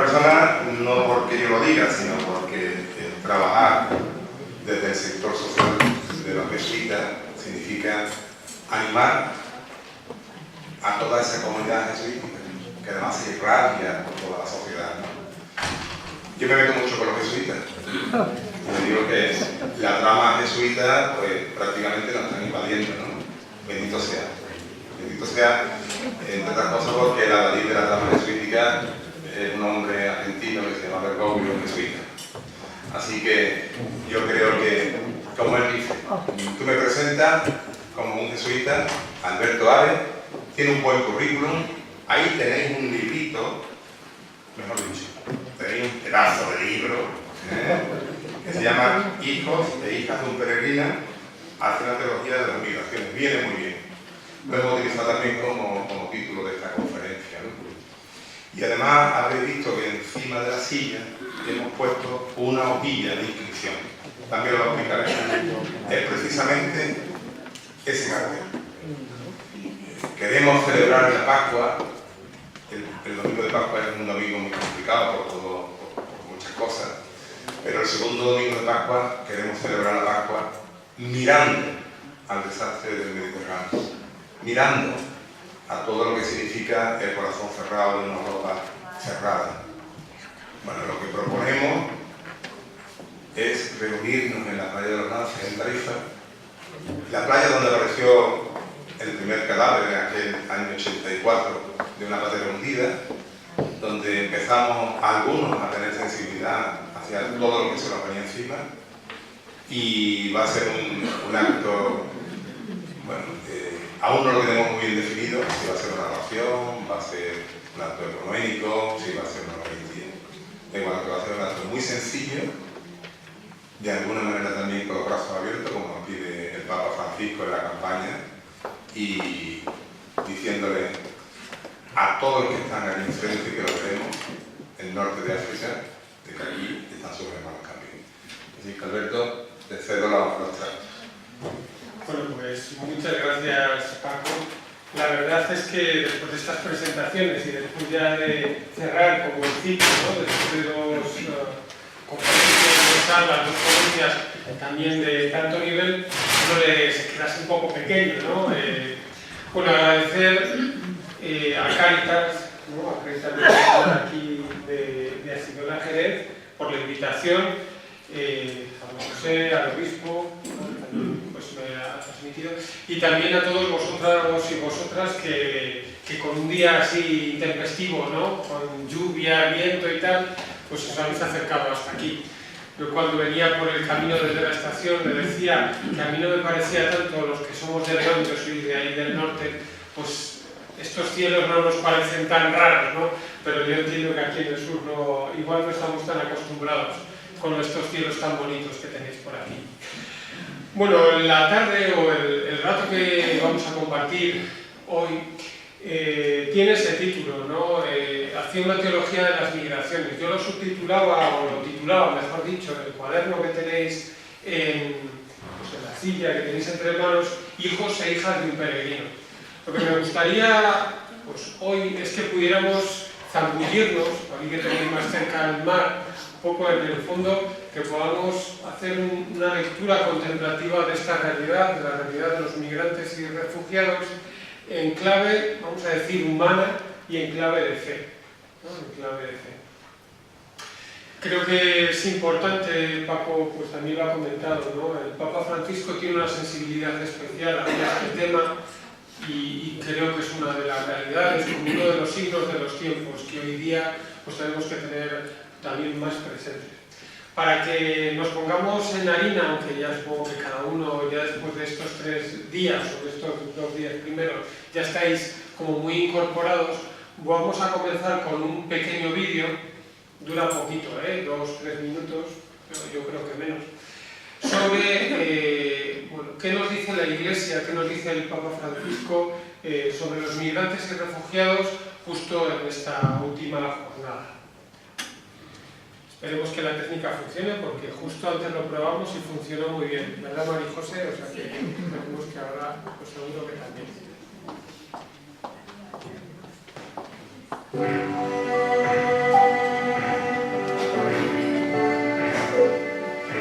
persona, no porque yo lo diga, sino porque trabajar desde el sector social de los jesuitas significa animar a toda esa comunidad jesuítica, que además se irradia por toda la sociedad, ¿no? Yo me meto mucho con los jesuitas. Me digo que la trama jesuita, pues prácticamente nos están invadiendo, ¿no? Bendito sea. Bendito sea, entre otras cosas, porque la Dalí de la trama jesuítica es un hombre argentino que se llama Bergoglio, jesuita. Así que yo creo que, como él dice, tú me presentas como un jesuita, Alberto Ares, tiene un buen currículum, ahí tenéis un librito, mejor dicho, tenéis un pedazo de libro, que se llama Hijos e hijas de un peregrino, hace una teología de las migraciones, viene muy bien. Lo hemos utilizado también como título de esta conferencia, ¿no? Y además habréis visto que encima de la silla hemos puesto una hojilla de inscripción. También lo explicaré. Es precisamente ese cartel. Queremos celebrar la Pascua. El domingo de Pascua es un domingo muy complicado por muchas cosas, pero el segundo domingo de Pascua queremos celebrar la Pascua mirando al desastre del Mediterráneo, mirando a todo lo que significa el corazón cerrado de una Europa cerrada. Bueno, lo que proponemos es reunirnos en la playa de los Lances, en Tarifa, la playa donde apareció el primer cadáver en aquel año 84 de una patera hundida, donde empezamos algunos a tener sensibilidad hacia todo lo que se nos venía encima, y va a ser un acto, bueno, aún no lo tenemos muy bien definido, si va a ser una oración, va a ser un acto ecuménico, si va a ser una Eucaristía. De igual que va a ser un acto muy sencillo, de alguna manera también con los brazos abiertos, como nos pide el Papa Francisco en la campaña, y diciéndole a todos los que están aquí enfrente, que lo veremos, el norte de África, de que allí están sobre manos también. Así que, Alberto, te cedo la palabra. Bueno, pues muchas gracias, Paco. La verdad es que después de estas presentaciones y después ya de cerrar como el ciclo, ¿no? Después de dos conferencias, dos charlas, dos ponencias también de tanto nivel, uno se queda un poco pequeño, ¿no? Bueno, agradecer a Cáritas, ¿no? A Cáritas de aquí de Asidola Jerez por la invitación, a José, al obispo, ¿no? Pues me ha transmitido, y también a todos vosotros y vosotras que con un día así intempestivo, ¿no? Con lluvia, viento y tal, pues os habéis acercado hasta aquí. Yo cuando venía por el camino desde la estación le decía que a mí no me parecía tanto, los que somos de León, yo soy de ahí del norte, pues estos cielos no nos parecen tan raros, ¿no? Pero yo entiendo que aquí en el sur no, igual no estamos tan acostumbrados con estos cielos tan bonitos que tenéis por aquí. Bueno, la tarde o el rato que vamos a compartir hoy tiene ese título, ¿no? Hacia una teología de las migraciones. Yo lo subtitulaba, o lo titulaba, mejor dicho, en el cuaderno que tenéis en la silla que tenéis entre manos, Hijos e hijas de un peregrino. Lo que me gustaría pues, hoy es que pudiéramos zambullirnos, aquí que tenéis más cerca al mar, un poco en el fondo, que podamos hacer una lectura contemplativa de esta realidad, de la realidad de los migrantes y refugiados, en clave, vamos a decir, humana y en clave de fe, ¿no? En clave de fe. Creo que es importante, Paco pues también lo ha comentado, ¿no? El Papa Francisco tiene una sensibilidad especial hacia este tema y creo que es una de las realidades, como uno de los signos de los tiempos que hoy día pues tenemos que tener también más presentes. Para que nos pongamos en harina, aunque ya supongo que cada uno ya después de estos 3 días o de estos 2 días primeros ya estáis como muy incorporados, vamos a comenzar con un pequeño vídeo, dura poquito, 2-3 minutos, pero yo creo que menos, sobre bueno, qué nos dice la Iglesia, qué nos dice el Papa Francisco sobre los migrantes y refugiados justo en esta última jornada. Esperemos que la técnica funcione porque justo antes lo probamos y funcionó muy bien, ¿verdad, María José? O sea que esperemos que ahora, pues seguro que también.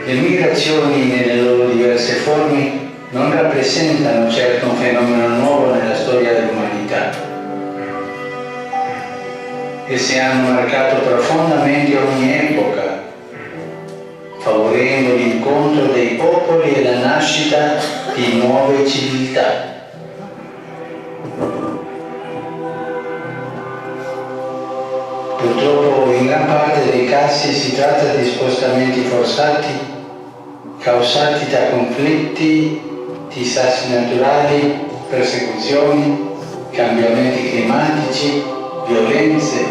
Le migrazioni nelle loro diverse forme non rappresentano certo un fenomeno nuovo nella storia dell'umanità. Esse hanno marcato profondamente ogni epoca, favorendo l'incontro dei popoli e la nascita di nuove civiltà. Purtroppo in gran parte dei casi si tratta di spostamenti forzati causati da conflitti, disastri naturali, persecuzioni, cambiamenti climatici, violenze,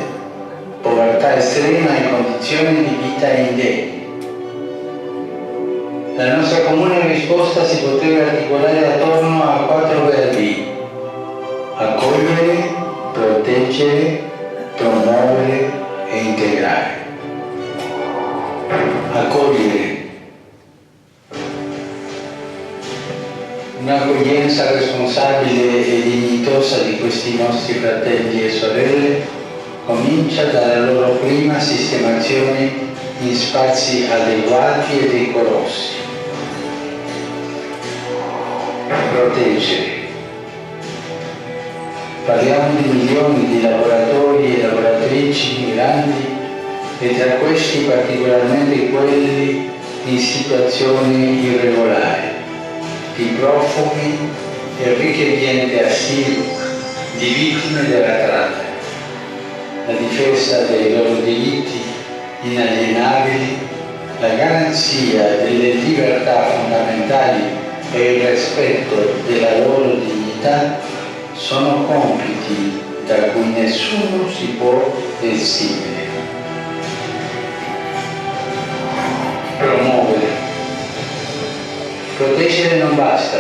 povertà estrema e condizioni di vita indegni. La nostra comune risposta si poteva articolare attorno a 4 verbi: accogliere, proteggere, promuovere e integrare. Accogliere. Un'accoglienza responsabile e dignitosa di questi nostri fratelli e sorelle comincia dalla loro prima sistemazione in spazi adeguati e decorosi. Proteggere. Parliamo di milioni di lavoratori e lavoratrici migranti e tra questi particolarmente quelli in situazioni irregolari, di profughi e richiedenti asilo, di vittime della tratta. La difesa dei loro diritti inalienabili, la garanzia delle libertà fondamentali e il rispetto della loro dignità sono compiti da cui nessuno si può essimere. Promuovere. Proteggere non basta,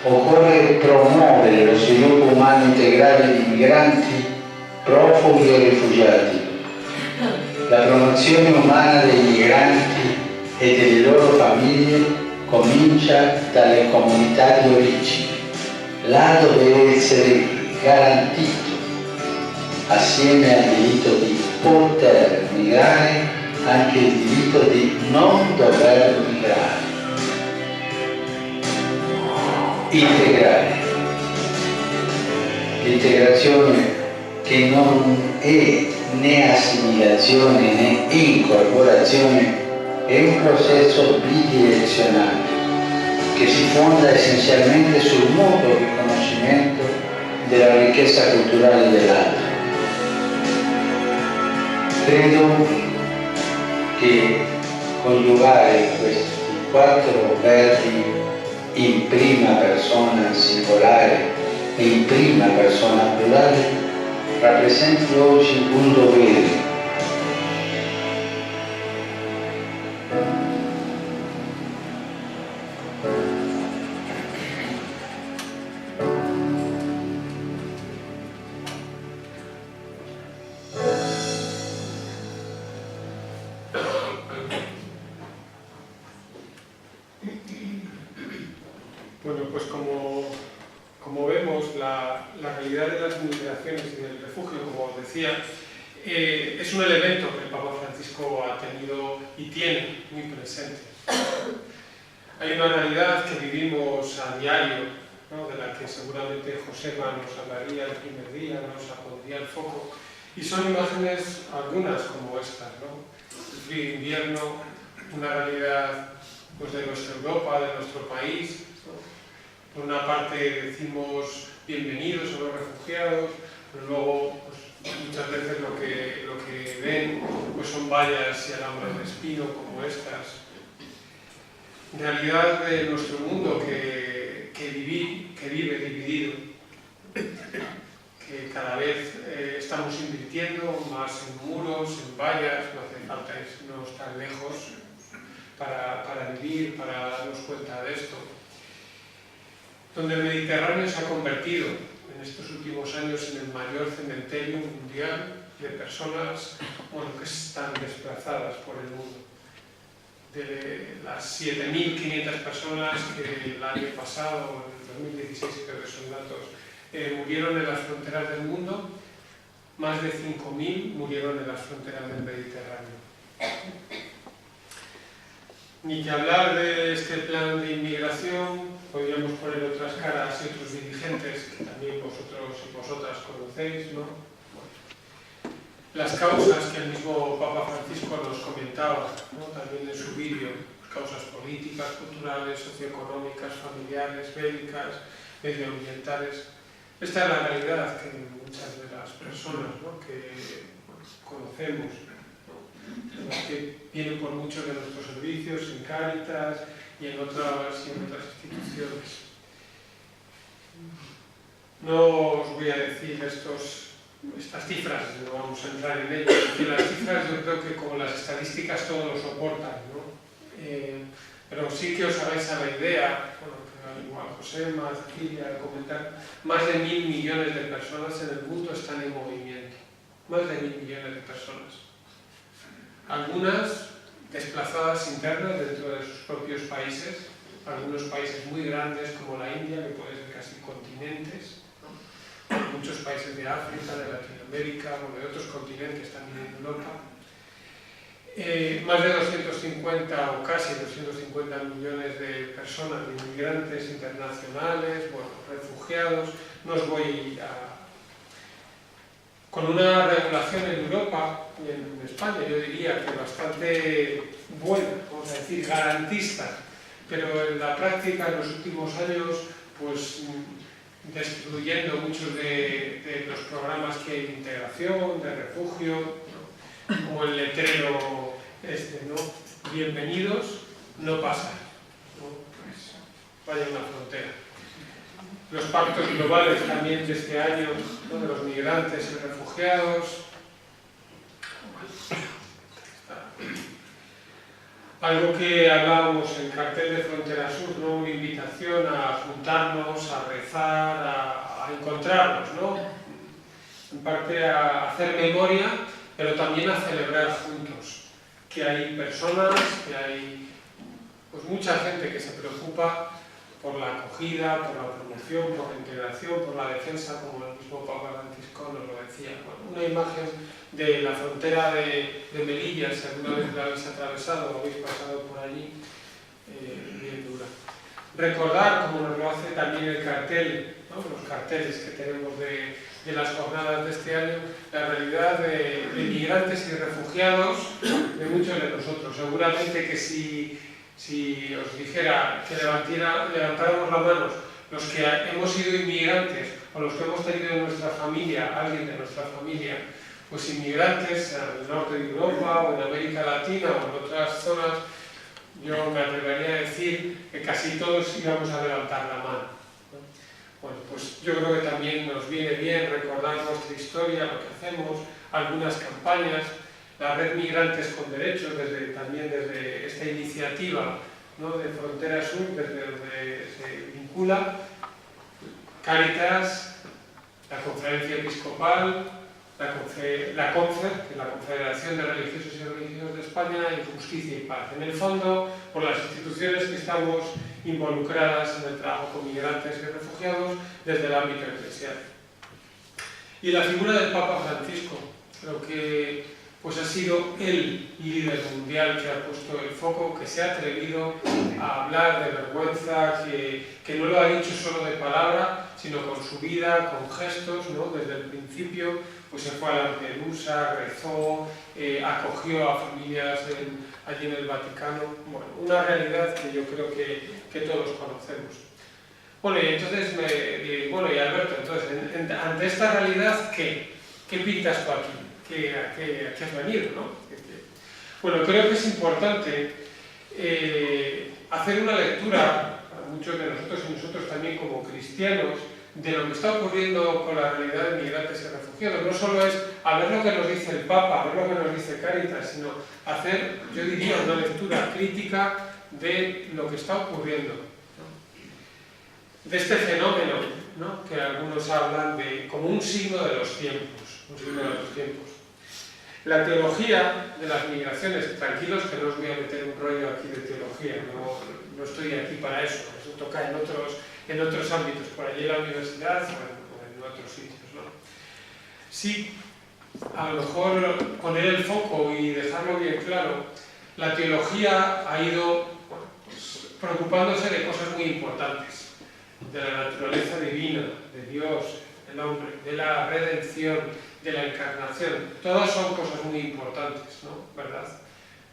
occorre promuovere lo sviluppo umano integrale di migranti, profughi e rifugiati. La promozione umana dei migranti e delle loro famiglie comincia dalle comunità di origine. Là deve essere garantito, assieme al diritto di poter migrare, anche il diritto di non dover migrare. Integrare. L'integrazione che non è né assimilazione né incorporazione è un processo bidirezionale che si fonda essenzialmente sul mutuo riconoscimento della ricchezza culturale dell'altro. Credo che coniugare questi 4 verbi in prima persona singolare e in prima persona plurale rappresenti oggi un dovere. Bueno, pues como vemos, la realidad de las migraciones y del refugio, como os decía, es un elemento que el Papa Francisco ha tenido y tiene muy presente. Hay una realidad que vivimos a diario, ¿no?, de la que seguramente Josema nos hablaría el primer día, nos pondría el foco, y son imágenes algunas como estas, ¿no? El frío de invierno, una realidad pues, de nuestra Europa, de nuestro país, ¿no? Por una parte decimos bienvenidos a los refugiados, pero luego pues, muchas veces lo que ven pues, son vallas y alambres de espino como estas. Realidad de nuestro mundo que vive dividido, que cada vez estamos invirtiendo más en muros, en vallas, no hace falta irnos tan lejos para vivir, para darnos cuenta de esto. Donde el Mediterráneo se ha convertido en estos últimos años en el mayor cementerio mundial de personas que están desplazadas por el mundo. De las 7.500 personas que el año pasado, en 2016 creo que son datos, murieron en las fronteras del mundo, más de 5.000 murieron en las fronteras del Mediterráneo. Ni que hablar de este plan de inmigración, podríamos poner otras caras y otros dirigentes que también vosotros y vosotras conocéis, ¿no? Las causas que el mismo Papa Francisco nos comentaba, ¿no? También en su vídeo, causas políticas, culturales, socioeconómicas, familiares, bélicas, medioambientales. Esta es la realidad que muchas de las personas, ¿no?, que conocemos, ¿no?, las que vienen por muchos de nuestros servicios, en Cáritas y en otras instituciones. No os voy a decir estas cifras, no vamos a entrar en ellas, porque las cifras yo creo que como las estadísticas todo lo soportan, ¿no? Pero sí que os hagáis a la idea, bueno, que igual José, Cilia, comentar, más de 1.000 millones de personas en el mundo están en movimiento, más de 1.000 millones de personas. Algunas desplazadas internas dentro de sus propios países, algunos países muy grandes como la India, que pueden ser casi continentes, ¿no?, muchos países de África, de Latinoamérica, bueno, de otros continentes también en Europa. Más de 250 o casi 250 millones de personas, de inmigrantes internacionales, bueno, refugiados. No os voy a... Con una regulación en Europa y en España, yo diría que bastante buena, vamos a decir, garantista, pero en la práctica en los últimos años, pues destruyendo muchos de los programas que hay de integración, de refugio, ¿no?, como el letrero ¿no?, bienvenidos, no pasan, ¿no?, pues vaya una frontera. Los pactos globales también de este año, ¿no?, de los migrantes y refugiados. Algo que hablábamos en cartel de Frontera Sur, ¿no?, una invitación a juntarnos, a rezar, a encontrarnos, ¿no?, en parte a hacer memoria, pero también a celebrar juntos, que hay personas, que hay pues mucha gente que se preocupa por la acogida, por la promoción, por la integración, por la defensa, como el mismo Papa Francisco nos lo decía. Bueno, una imagen de la frontera de Melilla, si alguna vez la habéis atravesado o habéis pasado por allí, bien dura. Recordar, como nos lo hace también el cartel, ¿no?, los carteles que tenemos de las jornadas de este año, la realidad de migrantes y refugiados de muchos de nosotros. Seguramente que si os dijera que levantáramos las manos los que hemos sido inmigrantes o los que hemos tenido en nuestra familia, alguien de nuestra familia, pues inmigrantes en el norte de Europa o en América Latina o en otras zonas, yo me atrevería a decir que casi todos íbamos a levantar la mano, ¿no? Bueno, pues yo creo que también nos viene bien recordar nuestra historia, lo que hacemos, algunas campañas. La Red Migrantes con Derechos, también desde esta iniciativa, ¿no?, de Frontera Sur, desde donde se vincula, Cáritas, la Conferencia Episcopal, la CONFER, que es la Confederación de Religiosos y Religiosas de España, y Justicia y Paz. En el fondo, por las instituciones que estamos involucradas en el trabajo con migrantes y refugiados desde el ámbito eclesial. Y la figura del Papa Francisco, creo que pues ha sido el líder mundial que ha puesto el foco, que se ha atrevido a hablar de vergüenza, que no lo ha dicho solo de palabra, sino con su vida, con gestos, ¿no? Desde el principio pues se fue a Lampedusa, rezó, acogió a familias allí en el Vaticano. Bueno, una realidad que yo creo que todos conocemos. Bueno, y entonces, y Alberto, entonces, ante esta realidad, ¿qué pintas tú aquí? ¿A qué has venido, ¿no? Bueno, creo que es importante hacer una lectura, para muchos de nosotros y nosotros también como cristianos, de lo que está ocurriendo con la realidad de migrantes y refugiados. No solo es a ver lo que nos dice el Papa, a ver lo que nos dice Cáritas, sino hacer, yo diría, una lectura crítica de lo que está ocurriendo, ¿no?, de este fenómeno, ¿no?, que algunos hablan de como un signo de los tiempos, un signo de los tiempos. La teología de las migraciones, tranquilos que no os voy a meter un rollo aquí de teología, no estoy aquí para eso toca en otros ámbitos, por allí en la universidad o en otros sitios, ¿no? Sí, a lo mejor poner el foco y dejarlo bien claro, la teología ha ido preocupándose de cosas muy importantes, de la naturaleza divina, de Dios, del hombre, de la redención, de la encarnación. Todas son cosas muy importantes, ¿no? ¿Verdad?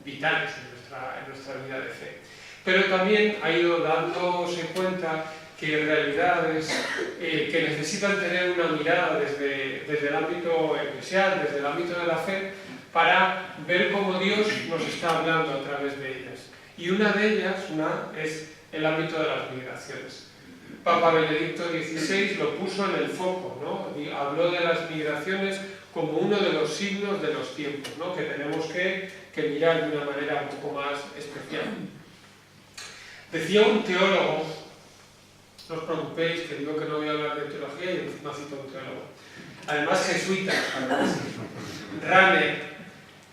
Vitales en nuestra vida de fe. Pero también ha ido dándose cuenta que hay realidades que necesitan tener una mirada desde el ámbito eclesial, desde el ámbito de la fe, para ver cómo Dios nos está hablando a través de ellas. Y una de ellas es el ámbito de las migraciones. Papa Benedicto XVI lo puso en el foco, ¿no? Y habló de las migraciones como uno de los signos de los tiempos, ¿no? Que tenemos que mirar de una manera un poco más especial. Decía un teólogo, no os preocupéis, que digo que no voy a hablar de teología y encima cito a un teólogo, además jesuita, Rahner,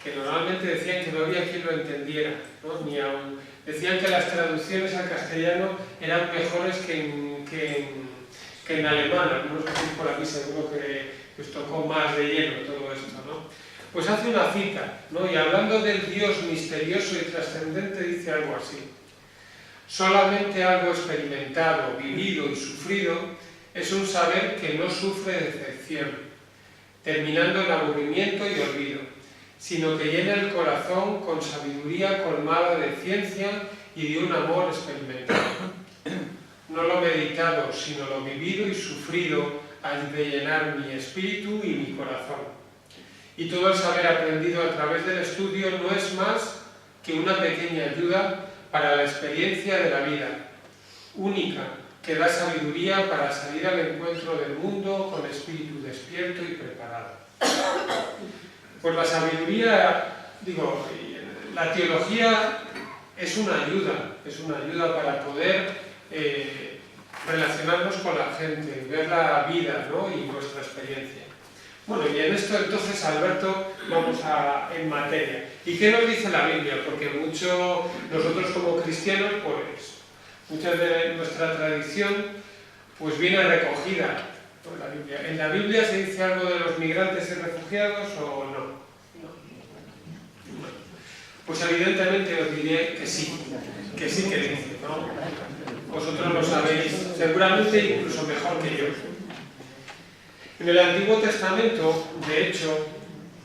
que normalmente decían que no había quien lo entendiera, ¿no? Ni aún decían que las traducciones al castellano eran mejores que en alemán. Algunos que estáis por aquí seguro que os tocó más de lleno todo esto, ¿no? Pues hace una cita, ¿no? Y hablando del Dios misterioso y trascendente dice algo así: solamente algo experimentado, vivido y sufrido es un saber que no sufre decepción, terminando en aburrimiento y olvido, sino que llena el corazón con sabiduría colmada de ciencia y de un amor experimentado. No lo meditado, sino lo vivido y sufrido ha de llenar mi espíritu y mi corazón. Y todo el saber aprendido a través del estudio no es más que una pequeña ayuda para la experiencia de la vida, única, que da sabiduría para salir al encuentro del mundo con espíritu despierto y preparado. Pues la sabiduría, la teología es una ayuda para poder relacionarnos con la gente, ver la vida, ¿no? Y nuestra experiencia. Bueno, y en esto entonces, Alberto, vamos en materia. ¿Y qué nos dice la Biblia? Porque nosotros como cristianos, pues, mucha de nuestra tradición pues viene recogida por la Biblia. ¿En la Biblia se dice algo de los migrantes y refugiados o no? Pues evidentemente os diré que sí que dice, ¿no? Vosotros lo sabéis seguramente incluso mejor que yo. En el Antiguo Testamento, de hecho,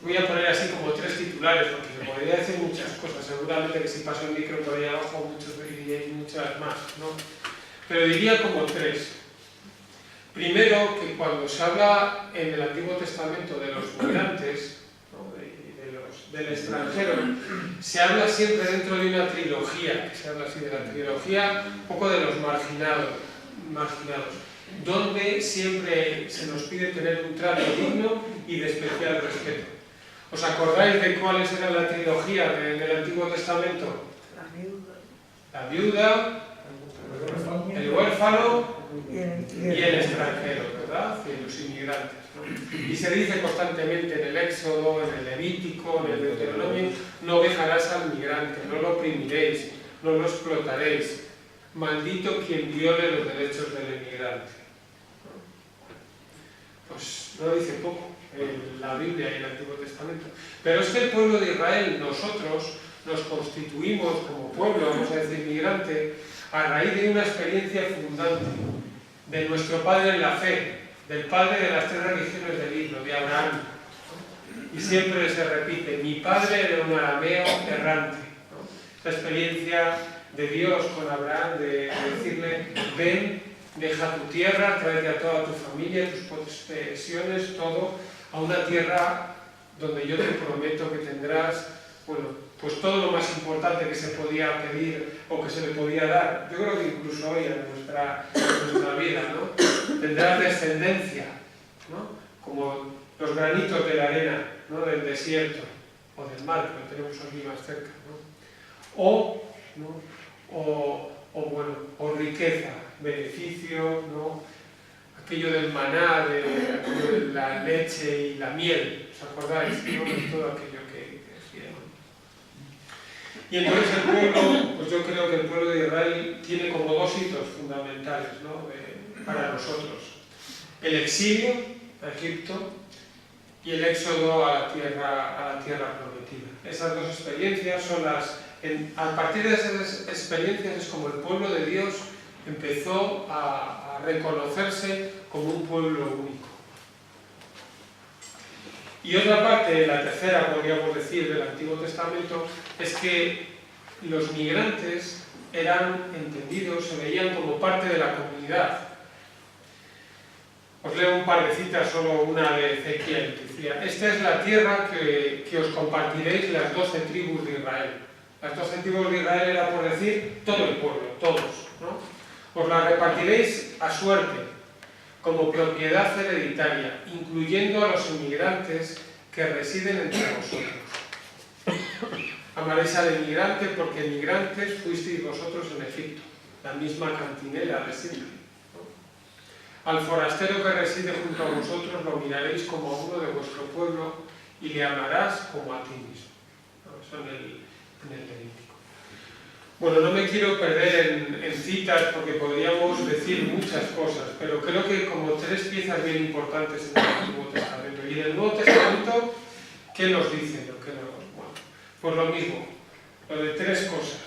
voy a poner así como 3 titulares, porque se podría decir muchas cosas, seguramente que si paso el micro por ahí abajo muchos diríais muchas más, ¿no? Pero diría como 3. Primero, que cuando se habla en el Antiguo Testamento de los migrantes, ¿no? del extranjero, se habla siempre dentro de una trilogía, que se habla así de la trilogía, un poco de los marginados, donde siempre se nos pide tener un trato digno y de especial respeto. ¿Os acordáis de cuáles eran la trilogía del Antiguo Testamento? La viuda, el huérfano y el extranjero, ¿verdad? Y los inmigrantes, ¿no? Y se dice constantemente en el Éxodo, en el Levítico, en el Deuteronomio: no dejarás al migrante, no lo oprimiréis, no lo explotaréis. Maldito quien viole los derechos del inmigrante. Pues no dice poco en la Biblia y en el Antiguo Testamento. Pero es que el pueblo de Israel, nosotros, nos constituimos como pueblo, vamos a decir migrante, a raíz de una experiencia fundante de nuestro padre en la fe, del padre de las 3 religiones del libro, de Abraham. Y siempre se repite: mi padre era un arameo errante, ¿no? La experiencia de Dios con Abraham, de decirle: ven, deja tu tierra, tráete a toda tu familia, tus posesiones, todo, a una tierra donde yo te prometo que tendrás, pues todo lo más importante que se podía pedir o que se le podía dar. Yo creo que incluso hoy en nuestra vida, ¿no? Tendrás descendencia, ¿no? Como los granitos de la arena, ¿no? Del desierto o del mar, que lo tenemos aquí más cerca, ¿no? O riqueza, beneficio, ¿no? Aquello del maná, aquello de la leche y la miel, ¿os acordáis? ¿No? De todo aquello que decía, ¿no? Y entonces el pueblo, pues yo creo que el pueblo de Israel tiene como 2 hitos fundamentales, ¿no? Para nosotros: el exilio a Egipto y el éxodo a la tierra prometida. Esas 2 experiencias son las A partir de esas experiencias es como el pueblo de Dios empezó a reconocerse como un pueblo único. Y otra parte, la tercera, podríamos decir, del Antiguo Testamento, es que los migrantes eran entendidos, se veían como parte de la comunidad. Os leo un par de citas, solo una de Ezequiel, que decía: esta es la tierra que os compartiréis las 12 tribus de Israel. Las 12 tribus de Israel era por decir todo el pueblo, todos, ¿no? Os la repartiréis a suerte, como propiedad hereditaria, incluyendo a los inmigrantes que residen entre vosotros. Amaréis al inmigrante porque inmigrantes fuisteis vosotros en Egipto, la misma cantinela de siempre, ¿no? Al forastero que reside junto a vosotros lo miraréis como a uno de vuestro pueblo y le amarás como a ti mismo, ¿no? Eso en el Levítico. Bueno, no me quiero perder en citas porque podríamos decir muchas cosas, pero creo que como 3 piezas bien importantes en el Antiguo Testamento. Y en el Nuevo Testamento, ¿qué nos dice? Bueno, pues lo mismo, lo de 3 cosas.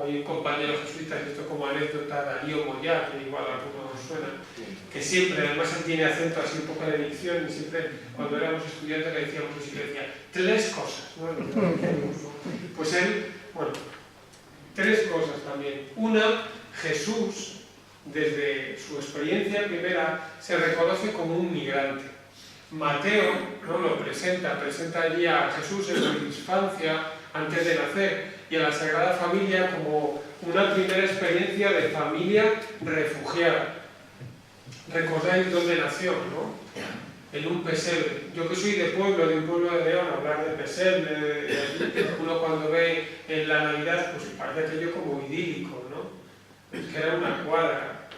Hay un compañero jesuita, esto como anécdota, Darío Moyá, que igual a algunos os suena, que siempre, además él tiene acento así un poco de dicción, y siempre cuando éramos estudiantes le decíamos y siempre decía 3 cosas, ¿no? Pues él, bueno, 3 cosas también. Una, Jesús, desde su experiencia primera, se reconoce como un migrante. Mateo, ¿no?, lo presenta allí a Jesús en su infancia, antes de nacer, y a la Sagrada Familia como una primera experiencia de familia refugiada. ¿Recordáis dónde nació, no? En un pesebre. Yo que soy de un pueblo de León, hablar de pesebre, uno cuando ve en la Navidad, pues parece aquello como idílico, ¿no? Es que era una cuadra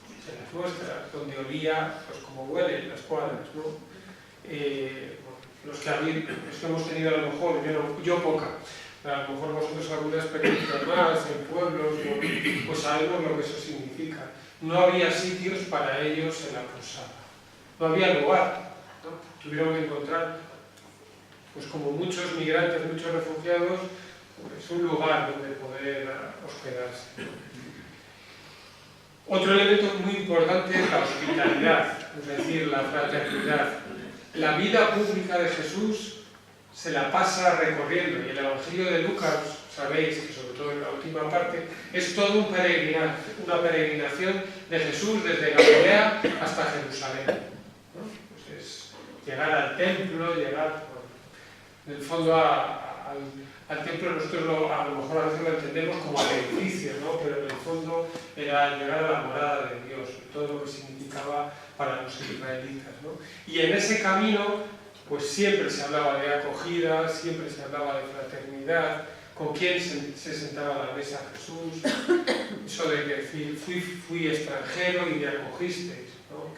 de las nuestras, donde olía, pues como huelen las cuadras, ¿no? Los que hemos tenido a lo mejor, yo poca, a lo mejor vosotros alguna experiencia más en pueblos, pues sabemos lo que eso significa. No había sitios para ellos en la posada. No había lugar, ¿no? Tuvieron que encontrar, pues como muchos migrantes, muchos refugiados, pues un lugar donde poder hospedarse. Otro elemento muy importante es la hospitalidad, es decir, la fraternidad. La vida pública de Jesús se la pasa recorriendo, y el Evangelio de Lucas, sabéis que sobre todo en la última parte, es todo un una peregrinación de Jesús desde Galilea hasta Jerusalén, ¿no? Pues es llegar al templo, llegar, bueno, en el fondo al templo nosotros a lo mejor a veces lo entendemos como al edificio, ¿no? Pero en el fondo era llegar a la morada de Dios, todo lo que significaba para los israelitas, ¿no? Y en ese camino pues siempre se hablaba de acogida, siempre se hablaba de fraternidad, con quién se sentaba a la mesa Jesús, eso de que fui extranjero y me acogisteis, ¿no?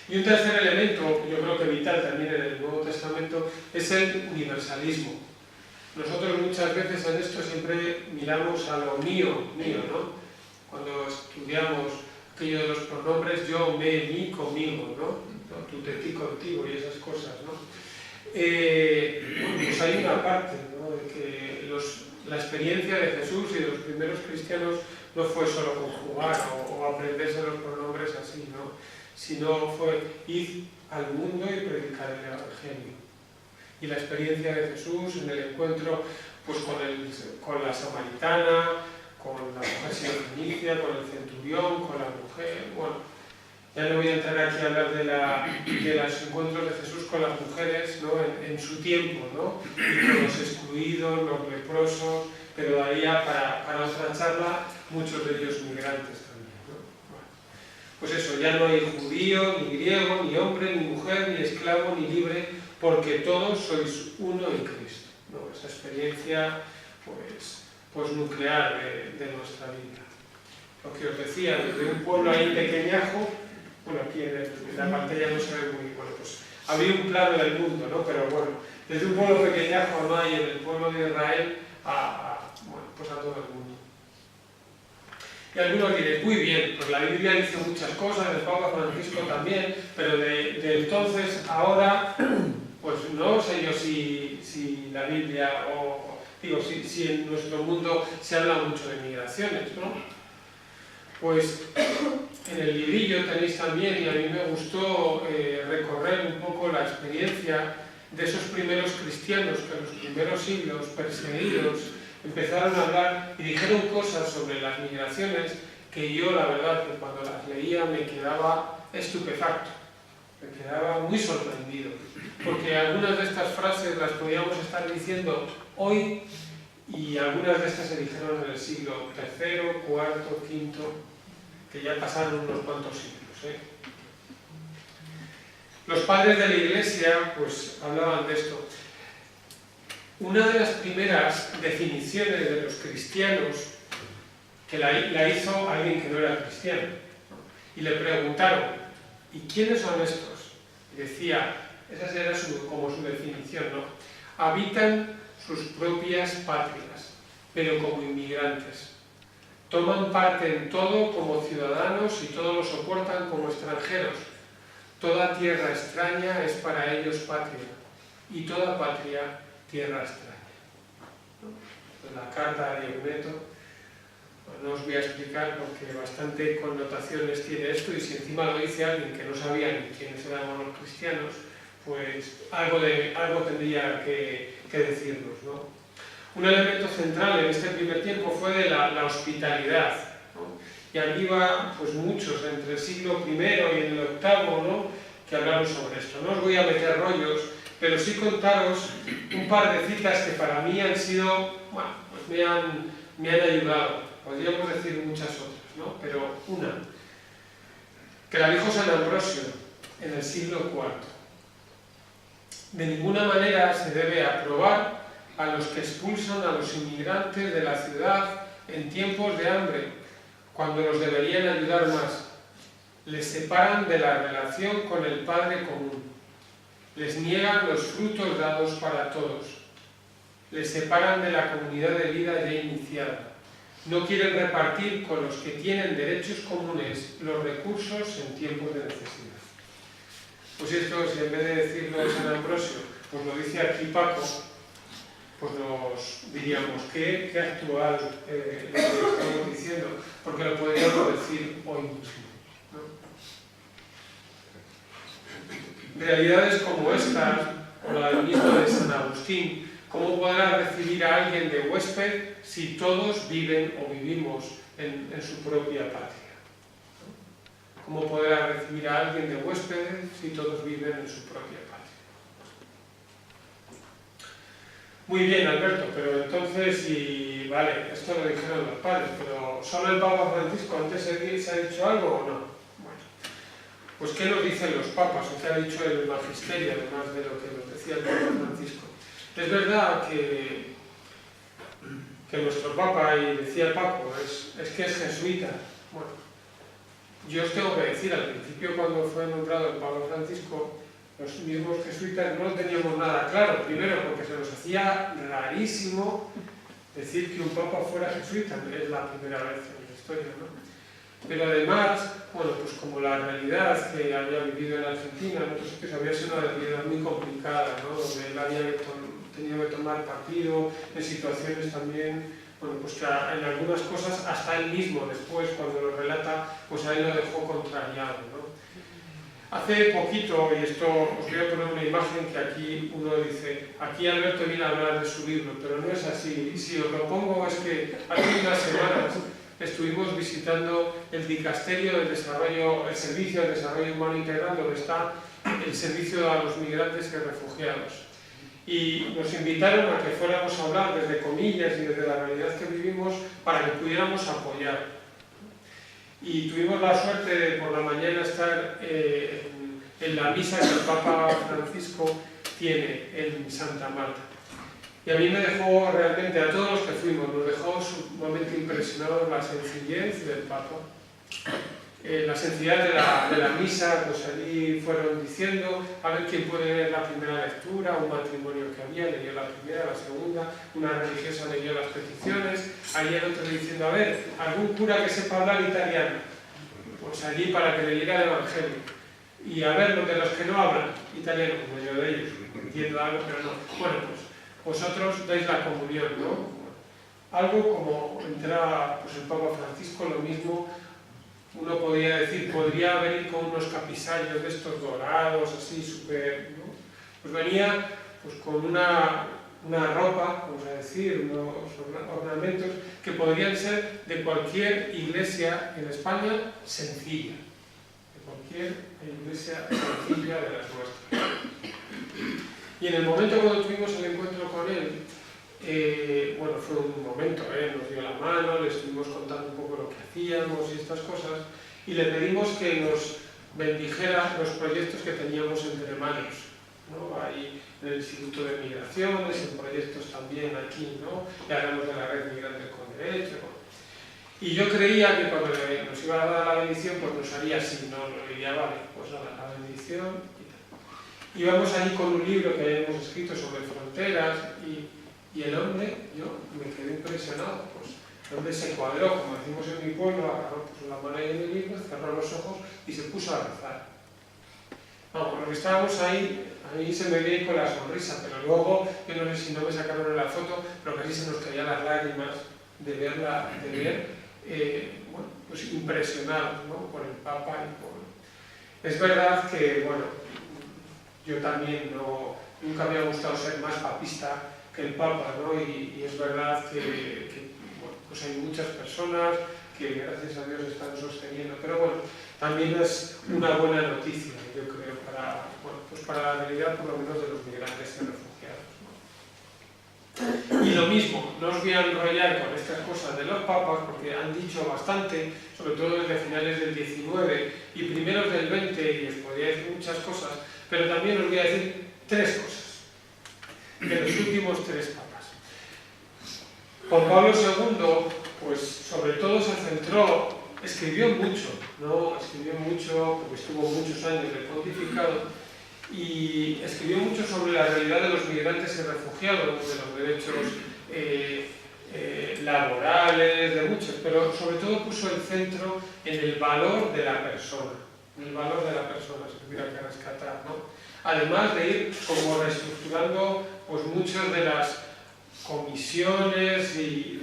Y un tercer elemento, yo creo que vital también en el Nuevo Testamento, es el universalismo. Nosotros muchas veces en esto siempre miramos a lo mío, ¿no? Cuando estudiamos aquello de los pronombres, yo, me, mí, conmigo, ¿no? Tú, te, ti, contigo y esas cosas, ¿no? Pues hay una parte, ¿no?, de que la experiencia de Jesús y de los primeros cristianos no fue solo conjugar o aprenderse los pronombres así, ¿no?, sino fue ir al mundo y predicar el Evangelio. Y la experiencia de Jesús en el encuentro pues, con la samaritana, con la mujer sirofenicia, con el centurión, con la mujer, bueno. Ya no voy a entrar aquí a hablar de los encuentros de Jesús con las mujeres, ¿no?, en su tiempo, ¿no?, y con los excluidos, los leprosos, pero daría para otra charla muchos de ellos migrantes también, ¿no? Bueno, pues eso, ya no hay judío, ni griego, ni hombre, ni mujer, ni esclavo, ni libre, porque todos sois uno en Cristo, ¿no? Esa experiencia pues nuclear de nuestra vida. Lo que os decía, desde un pueblo ahí pequeñajo, bueno, aquí en la pantalla no se ve muy bueno, pues había un plano del mundo, ¿no? Pero bueno, desde un pueblo pequeñajo a Maya, en el pueblo de Israel, pues a todo el mundo. Y algunos diréis, muy bien, pues la Biblia dice muchas cosas, el Papa Francisco también, pero de entonces ahora, pues no sé yo si la Biblia Digo, si en nuestro mundo se habla mucho de migraciones, ¿no? Pues en el librillo tenéis también, y a mí me gustó recorrer un poco la experiencia de esos primeros cristianos que en los primeros siglos, perseguidos, empezaron a hablar y dijeron cosas sobre las migraciones que yo, la verdad, que cuando las leía me quedaba estupefacto, me quedaba muy sorprendido, porque algunas de estas frases las podíamos estar diciendo hoy y algunas de estas se dijeron en el siglo III, IV, V, que ya pasaron unos cuantos siglos. Los padres de la Iglesia pues hablaban de esto. Una de las primeras definiciones de los cristianos que la hizo alguien que no era cristiano, ¿no? Y le preguntaron, ¿y quiénes son estos? Y decía, esa era como su definición, ¿no? Habitan sus propias patrias, pero como inmigrantes. Toman parte en todo como ciudadanos y todo lo soportan como extranjeros. Toda tierra extraña es para ellos patria, y toda patria tierra extraña. ¿No? En la carta de Eumeto, no os voy a explicar porque bastante connotaciones tiene esto, y si encima lo dice alguien que no sabía ni quiénes éramos los cristianos, pues algo tendría que decirnos, ¿no? Un elemento central en este primer tiempo fue de la hospitalidad, ¿no? Y aquí va pues muchos entre el siglo I y el VIII, ¿no? Que hablaron sobre esto. No os voy a meter rollos, pero sí contaros un par de citas que para mí han sido, bueno, pues me han ayudado. Podríamos decir muchas otras, ¿no? Pero una, que la dijo San Ambrosio en el siglo IV. De ninguna manera se debe aprobar a los que expulsan a los inmigrantes de la ciudad en tiempos de hambre, cuando los deberían ayudar más. Les separan de la relación con el Padre común. Les niegan los frutos dados para todos. Les separan de la comunidad de vida ya iniciada. No quieren repartir con los que tienen derechos comunes los recursos en tiempos de necesidad. Pues esto, si en vez de decirlo San Ambrosio, pues lo dice aquí Paco, pues nos diríamos qué actual lo que estamos diciendo, porque lo podríamos decir hoy mismo, ¿no? Realidades como estas, o la del mismo de San Agustín, ¿cómo podrá recibir a alguien de huésped si todos viven o vivimos en su propia patria? ¿Cómo podrá recibir a alguien de huésped si todos viven en su propia patria? Muy bien, Alberto, pero entonces, y vale, esto lo dijeron los padres, pero ¿solo el Papa Francisco antes se ha dicho algo o no? Bueno, pues ¿qué nos dicen los papas o qué ha dicho el magisterio, además de lo que nos decía el Papa Francisco? Es verdad que nuestro Papa, y decía Paco, es que es jesuita. Bueno, yo os tengo que decir, al principio cuando fue nombrado el Papa Francisco, los mismos jesuitas no teníamos nada claro. Primero, porque se nos hacía rarísimo decir que un Papa fuera jesuita, es la primera vez en la historia, ¿no? Pero además, bueno, pues como la realidad que había vivido en Argentina, en otros sitios había sido una realidad muy complicada, ¿no? Donde él había tenido que tomar partido en situaciones también, bueno, pues que en algunas cosas hasta él mismo después, cuando lo relata, pues a él lo dejó contrariado, ¿no? Hace poquito, y esto os voy a poner una imagen que aquí uno dice, aquí Alberto viene a hablar de su libro, pero no es así. Si os lo pongo es que hace unas semanas estuvimos visitando el Dicasterio del Desarrollo, el Servicio de Desarrollo Humano Integral, donde está el servicio a los migrantes y refugiados. Y nos invitaron a que fuéramos a hablar desde comillas y desde la realidad que vivimos para que pudiéramos apoyar. Y tuvimos la suerte de por la mañana estar en la misa que el Papa Francisco tiene en Santa Marta. Y a mí me dejó realmente, a todos los que fuimos, nos dejó sumamente impresionados la sencillez del Papa. La sencillez de la misa, pues allí fueron diciendo, a ver quién puede leer la primera lectura, un matrimonio que había, leyó la primera, la segunda, una religiosa leyó las peticiones, allí el otro diciendo, a ver, algún cura que sepa hablar italiano, pues allí para que leyera el Evangelio, y a ver, los de los que no hablan italiano, como yo de ellos, entiendo algo, pero no. Bueno, pues vosotros dais la comunión, ¿no? Algo como entra pues, el Papa Francisco, lo mismo, uno podría decir, podría venir con unos capisallos de estos dorados, así, súper, ¿no? Pues venía pues, con una ropa, vamos a decir, unos ornamentos que podrían ser de cualquier iglesia en España sencilla, de cualquier iglesia sencilla de las nuestras. Y en el momento cuando tuvimos el encuentro con él, bueno, fue un momento, nos dio la mano, le estuvimos contando un poco lo que hacíamos y estas cosas, y le pedimos que nos bendijera los proyectos que teníamos entre manos, ¿no? Ahí en el Instituto de Migraciones, en proyectos también aquí, ¿no? Y hablamos de la Red Migrantes con Derecho. Y yo creía que cuando nos iba a dar la bendición, pues nos haría así, ¿no? Nos diría, vale, pues la bendición y tal. Íbamos ahí con un libro que habíamos escrito sobre fronteras y el hombre, yo me quedé impresionado, pues el hombre se cuadró, como decimos en mi pueblo, agarró pues, la mano ahí en el libro, cerró los ojos y se puso a rezar. Vamos, los que estábamos ahí, a mí se me veía con la sonrisa, pero luego, yo no sé si no me sacaron en la foto, pero casi se nos caían las lágrimas de ver, bueno, pues impresionados, ¿no? Por el Papa y por... Es verdad que, bueno, yo también nunca me ha gustado ser más papista que el Papa, ¿no? Y es verdad que bueno, pues hay muchas personas que gracias a Dios están sosteniendo, pero bueno, también es una buena noticia, yo creo, para, bueno, pues para la realidad por lo menos de los migrantes y refugiados, ¿no? Y lo mismo, no os voy a enrollar con estas cosas de los papas, porque han dicho bastante, sobre todo desde finales del 19 y primeros del 20, y os podría decir muchas cosas, pero también os voy a decir 3 cosas de los últimos 3 papas. Juan Pablo II, pues sobre todo se centró, escribió mucho, ¿no? Escribió mucho, porque estuvo muchos años de pontificado, y escribió mucho sobre la realidad de los migrantes y refugiados, de los derechos laborales, de muchos, pero sobre todo puso el centro en el valor de la persona, se tuviera que rescatar, ¿no? Además de ir como reestructurando pues, muchas de las comisiones y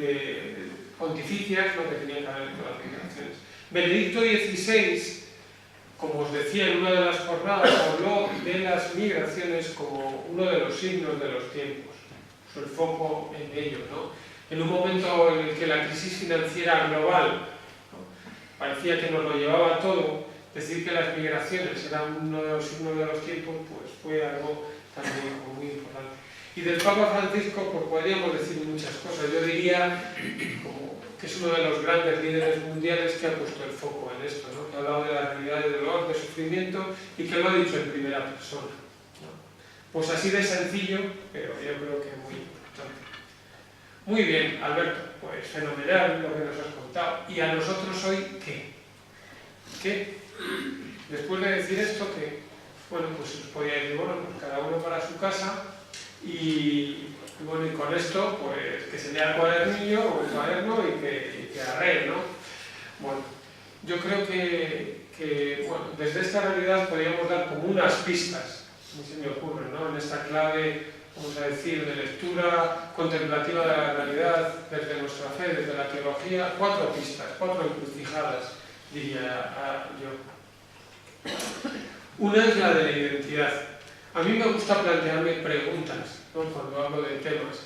pontificias, ¿no? Que tenían que ver con las migraciones. Benedicto XVI, como os decía en una de las jornadas, habló de las migraciones como uno de los signos de los tiempos, puso el foco en ello, ¿no? En un momento en el que la crisis financiera global, ¿no? Parecía que nos lo llevaba todo, decir que las migraciones eran uno de los signos de los tiempos, pues fue algo también muy importante. Y del Papa Francisco, pues podríamos decir muchas cosas. Yo diría como que es uno de los grandes líderes mundiales que ha puesto el foco en esto, ¿no? Que ha hablado de la realidad de dolor, de sufrimiento y que lo ha dicho en primera persona, ¿no? Pues así de sencillo, pero yo creo que muy importante. Muy bien, Alberto, pues fenomenal lo que nos has contado. ¿Y a nosotros hoy qué? ¿Qué? Después de decir esto, que, bueno, pues os podía decir, bueno, pues cada uno para su casa y bueno, y con esto, pues que se lea el cuadernillo o el cuaderno y que arree, ¿no? Bueno, yo creo que bueno, desde esta realidad podríamos dar como unas pistas, a mí se me ocurre, ¿no? En esta clave, vamos a decir, de lectura contemplativa de la realidad desde nuestra fe, desde la teología, 4 pistas, 4 encrucijadas, diría yo. Una es la de la identidad. A mí me gusta plantearme preguntas, ¿no? Cuando hablo de temas,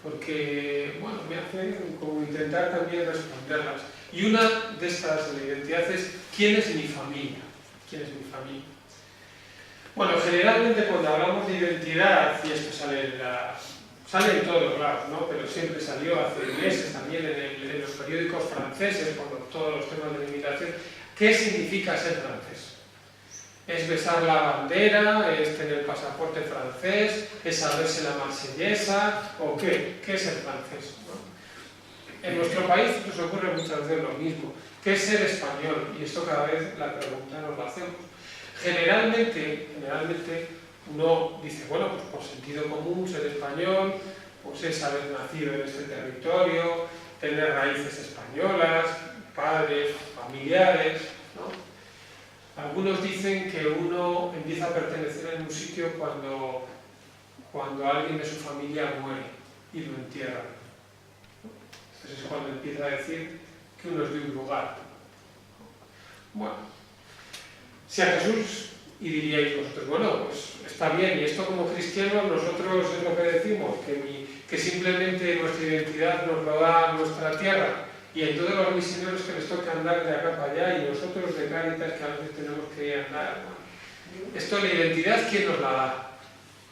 porque bueno, me hace como intentar también responderlas. Y una de estas de la identidad es ¿quién es mi familia? ¿Quién es mi familia? Bueno, generalmente cuando hablamos de identidad, y esto sale en todos lados, ¿no? Pero siempre salió hace meses también en los periódicos franceses, con todos los temas de la inmigración, ¿qué significa ser francés? ¿Es besar la bandera? ¿Es tener pasaporte francés? ¿Es saberse la marsellesa? ¿O qué? ¿Qué es ser francés? ¿No? En nuestro país nos ocurre muchas veces lo mismo. ¿Qué es ser español? Y esto cada vez la pregunta nos la hacemos. Generalmente uno dice, bueno, pues por sentido común, ser español, pues es haber nacido en este territorio, tener raíces españolas, padres, familiares, ¿no? Algunos dicen que uno empieza a pertenecer en un sitio cuando cuando alguien de su familia muere y lo entierran. Entonces es cuando empieza a decir que uno es de un lugar. Bueno, si a Jesús, y diríais vosotros, bueno, pues está bien, y esto como cristianos nosotros es lo que decimos, que simplemente nuestra identidad nos lo da nuestra tierra, y en todos los misioneros que les toca andar de acá para allá, y nosotros de Cáritas que a veces tenemos que andar. Bueno, esto de la identidad, ¿quién nos la da?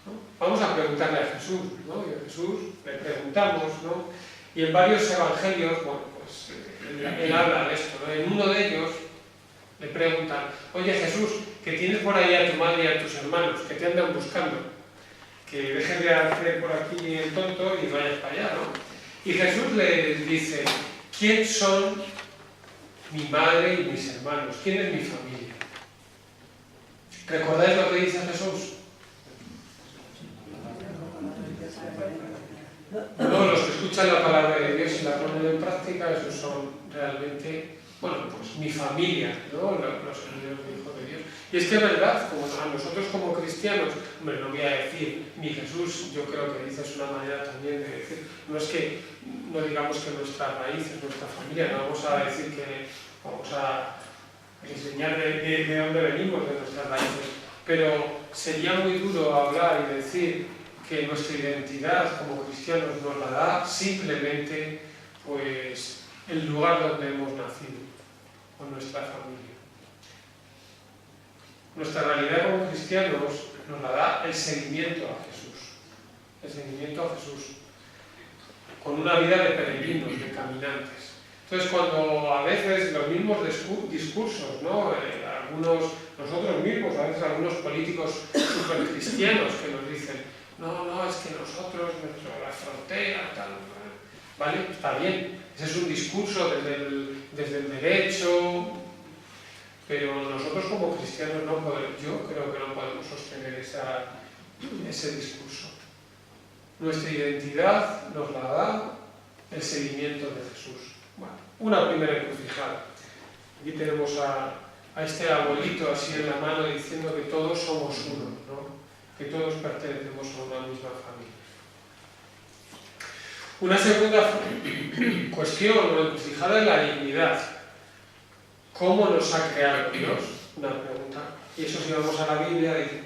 ¿No? Vamos a preguntarle a Jesús, ¿no? Y a Jesús le preguntamos, ¿no? Y en varios evangelios, bueno, pues él habla de esto, ¿no? En uno de ellos le preguntan, oye Jesús, que tienes por ahí a tu madre y a tus hermanos, que te andan buscando, que dejes de hacer por aquí el tonto y vayas para allá, ¿no? Y Jesús les dice, ¿quién son mi madre y mis hermanos? ¿Quién es mi familia? ¿Recordáis lo que dice Jesús? No, los que escuchan la palabra de Dios y la ponen en práctica, esos son realmente, bueno, pues mi familia, ¿no? Los herederos del Hijo de Dios. Y es que es verdad, como a nosotros como cristianos, hombre, no voy a decir, mi Jesús, yo creo que dice, es una manera también de decir, no es que no digamos que nuestra raíz es nuestra familia, no vamos a decir que vamos a enseñar de dónde venimos, de nuestras raíces, pero sería muy duro hablar y decir que nuestra identidad como cristianos nos la da simplemente pues el lugar donde hemos nacido, o nuestra familia. Nuestra realidad como cristianos nos la da el seguimiento a Jesús. El seguimiento a Jesús. Con una vida de peregrinos, de caminantes. Entonces, cuando a veces los mismos discursos, ¿no? Nosotros mismos, a veces algunos políticos supercristianos que nos dicen, no, es que nosotros, la frontera, tal, ¿vale? Está bien. Ese es un discurso desde el derecho, pero nosotros como cristianos no podemos, yo creo que no podemos sostener ese discurso. Nuestra identidad nos la da el seguimiento de Jesús. Bueno, una primera encrucijada. Aquí tenemos a este abuelito así en la mano diciendo que todos somos uno, ¿no? Que todos pertenecemos a una misma familia. Una segunda cuestión o encrucijada es la dignidad. ¿Cómo nos ha creado Dios? Una pregunta. Y eso si vamos a la Biblia dice,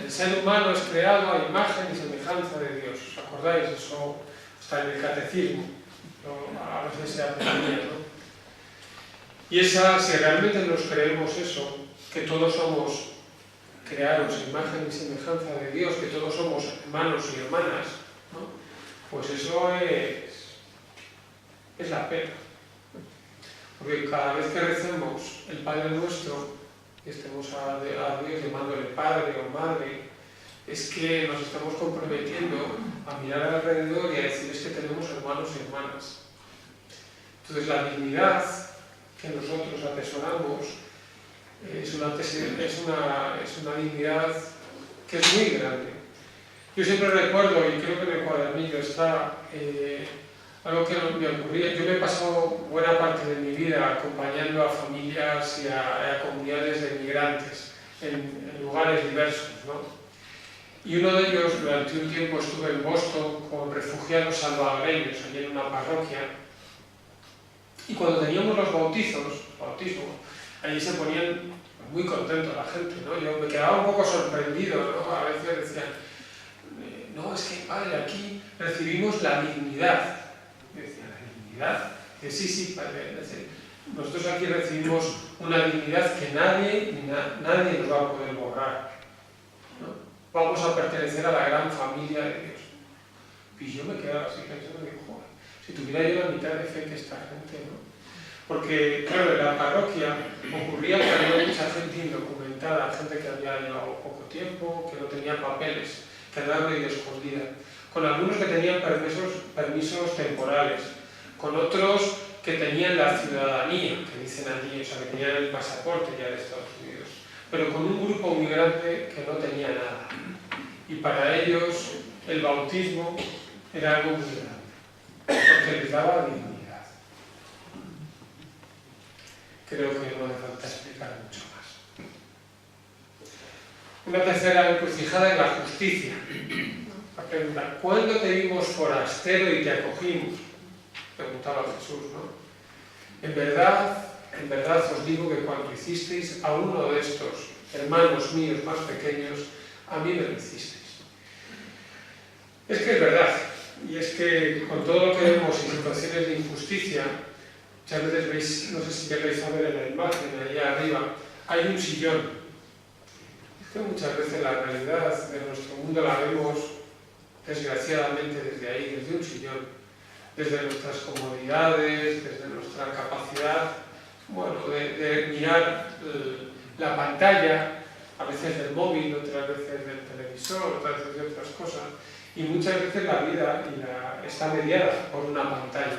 el ser humano es creado a imagen y semejanza de Dios. ¿Os acordáis? Eso está en el catecismo. A veces se aprendía, ¿no? Y si realmente nos creemos eso, que todos somos creados a imagen y semejanza de Dios, que todos somos hermanos y hermanas, ¿no? Pues eso es la pena. Porque cada vez que recemos el Padre Nuestro, que estemos a Dios llamándole Padre o Madre, es que nos estamos comprometiendo a mirar alrededor y a decir es que tenemos hermanos y hermanas. Entonces la dignidad que nosotros atesoramos es una dignidad que es muy grande. Yo siempre recuerdo, y creo que en el cuadernillo está, algo que me ocurría. Yo me he pasado buena parte de mi vida acompañando a familias y a comunidades de migrantes en lugares diversos, ¿no? Y uno de ellos, durante un tiempo estuve en Boston con refugiados salvadoreños, allí en una parroquia, y cuando teníamos los bautismos, allí se ponían muy contentos la gente, ¿no? Yo me quedaba un poco sorprendido, ¿no? A veces decían, no, es que padre, aquí recibimos la dignidad. Yo decía, ¿la dignidad? Que sí, padre. Nosotros aquí recibimos una dignidad que nadie nos va a poder borrar, ¿no? Vamos a pertenecer a la gran familia de Dios. Y yo me quedaba así pensando, digo, joder, si tuviera yo la mitad de fe que esta gente, ¿no? Porque, claro, en la parroquia ocurría que había mucha gente indocumentada, gente que había llevado poco tiempo, que no tenía papeles, que andaba medio escondida, con algunos que tenían permisos temporales, con otros que tenían la ciudadanía, que dicen allí, o sea, que tenían el pasaporte ya de Estados Unidos, pero con un grupo muy grande que no tenía nada. Y para ellos el bautismo era algo muy grande, porque les daba dignidad. Creo que no hace falta explicar mucho más. Una tercera encrucijada es la justicia. pregunta, ¿cuándo te vimos forastero y te acogimos? Preguntaba Jesús, ¿no? En verdad os digo que cuando hicisteis a uno de estos hermanos míos más pequeños, a mí me lo hicisteis. Es que es verdad, y es que con todo lo que vemos en situaciones de injusticia, muchas veces veis, no sé si queréis saber en la imagen, allá arriba, hay un sillón. Es que muchas veces la realidad de nuestro mundo la vemos, desgraciadamente, desde ahí, desde un sillón, desde nuestras comodidades, desde nuestra capacidad, bueno, de mirar la pantalla, a veces del móvil, otras veces del televisor, otras veces de otras cosas, y muchas veces la vida está mediada por una pantalla.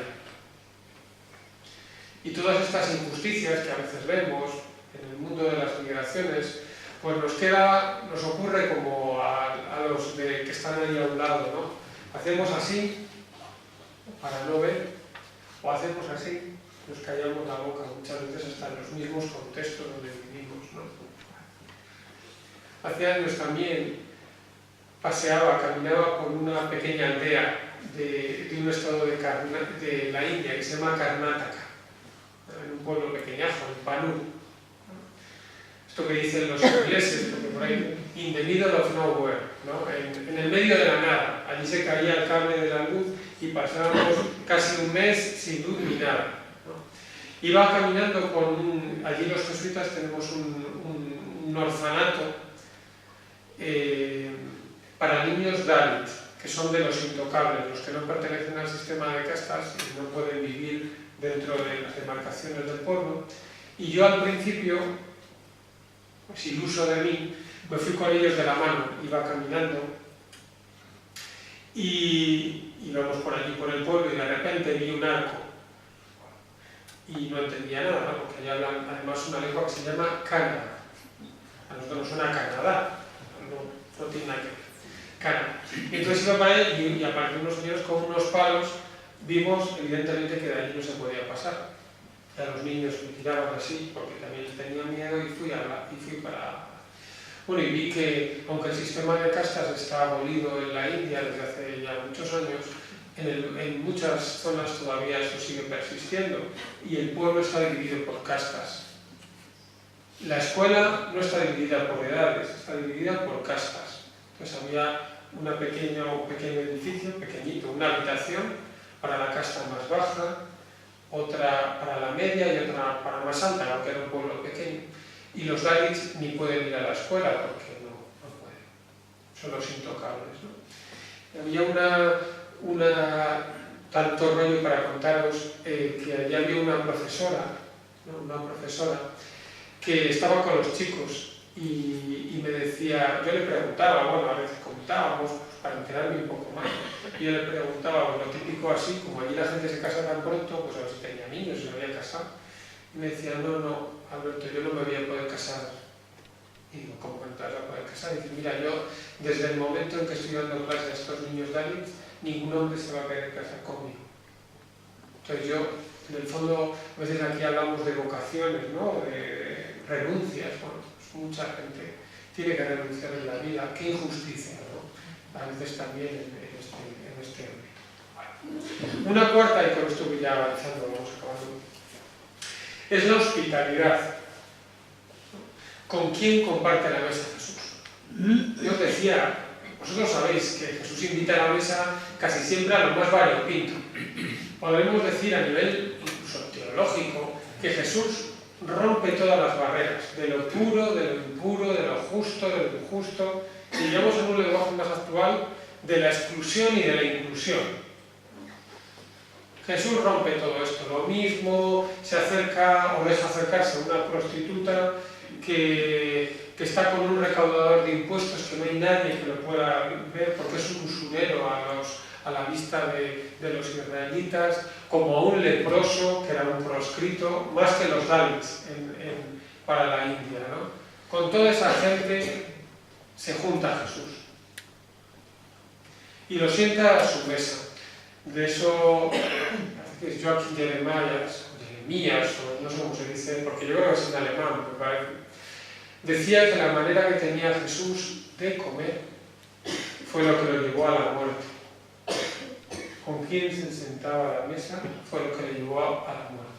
Y todas estas injusticias que a veces vemos en el mundo de las migraciones, pues nos ocurre como a los que están ahí a un lado, ¿no? Hacemos así para no ver, o hacemos así, nos callamos la boca, muchas veces hasta en los mismos contextos donde vivimos, ¿no? Hace años también caminaba por una pequeña aldea de un estado de la India que se llama Karnataka, en un pueblo pequeñajo, en Panu. Esto que dicen los ingleses, porque por ahí, in the middle of nowhere, ¿no? En el medio de la nada. Allí se caía el cable de la luz y pasábamos casi un mes sin luz ni nada, ¿no? Iba caminando allí los jesuitas tenemos un orfanato para niños Dalit, que son de los intocables, los que no pertenecen al sistema de castas y no pueden vivir dentro de las demarcaciones del pueblo. Y yo al principio, pues iluso de mí, me fui con ellos de la mano, iba caminando y íbamos por allí por el pueblo y de repente vi un arco y no entendía nada, ¿no? Porque allá hablan además una lengua que se llama Kannada. A nosotros nos suena Canadá, no tiene nada que ver. Kannada. Y entonces iba para allá y aparecieron unos señores con unos palos. Vimos evidentemente que de allí no se podía pasar. Ya los niños me tiraban así porque también tenía miedo y fui para... Bueno, y vi que aunque el sistema de castas está abolido en la India desde hace ya muchos años, en muchas zonas todavía eso sigue persistiendo y el pueblo está dividido por castas. La escuela no está dividida por edades, está dividida por castas. Entonces había un pequeño edificio, pequeñito, una habitación para la casta más baja, otra para la media y otra para más alta, aunque era un pueblo pequeño. Y los Dalits ni pueden ir a la escuela porque no pueden. Son los intocables, ¿no? Había tanto rollo para contaros que allá había una profesora, ¿no? Una profesora que estaba con los chicos y me decía, yo le preguntaba, bueno, a veces comentábamos para enterarme un poco más, y yo le preguntaba, bueno, lo típico así, como allí la gente se casa tan pronto, pues a ver si tenía niños, si se había casado. Y me decía, no, Alberto, yo no me voy a poder casar. Y digo, ¿cómo no te vas a poder casar? Y dice, mira, yo desde el momento en que estoy dando clases a estos niños Dalits, ningún hombre se va a querer casar conmigo. Entonces yo, en el fondo, a veces aquí hablamos de vocaciones, ¿no? De renuncias. Bueno, pues mucha gente tiene que renunciar en la vida. Qué injusticia, ¿no? A veces también en este ámbito. Una cuarta, y con esto voy ya avanzando, vamos acabando, es la hospitalidad. ¿Con quién comparte la mesa Jesús? Yo os decía, vosotros sabéis que Jesús invita a la mesa casi siempre a lo más variopinto. Podemos decir a nivel incluso teológico que Jesús rompe todas las barreras, de lo puro, de lo impuro, de lo justo, de lo injusto, y digamos en un lenguaje más actual, de la exclusión y de la inclusión. Jesús rompe todo esto, lo mismo, se acerca o deja acercarse a una prostituta que está con un recaudador de impuestos que no hay nadie que lo pueda ver porque es un usurero a la vista de los israelitas, como a un leproso que era un proscrito, más que los Dalits para la India, ¿no? Con toda esa gente se junta Jesús y lo sienta a su mesa. De eso es Joachim Jeremías, o no sé cómo se dice, porque yo creo que es en alemán, me parece. Decía que la manera que tenía Jesús de comer fue lo que lo llevó llevó a la muerte. Con quién se sentaba a la mesa fue lo que le llevó a la muerte.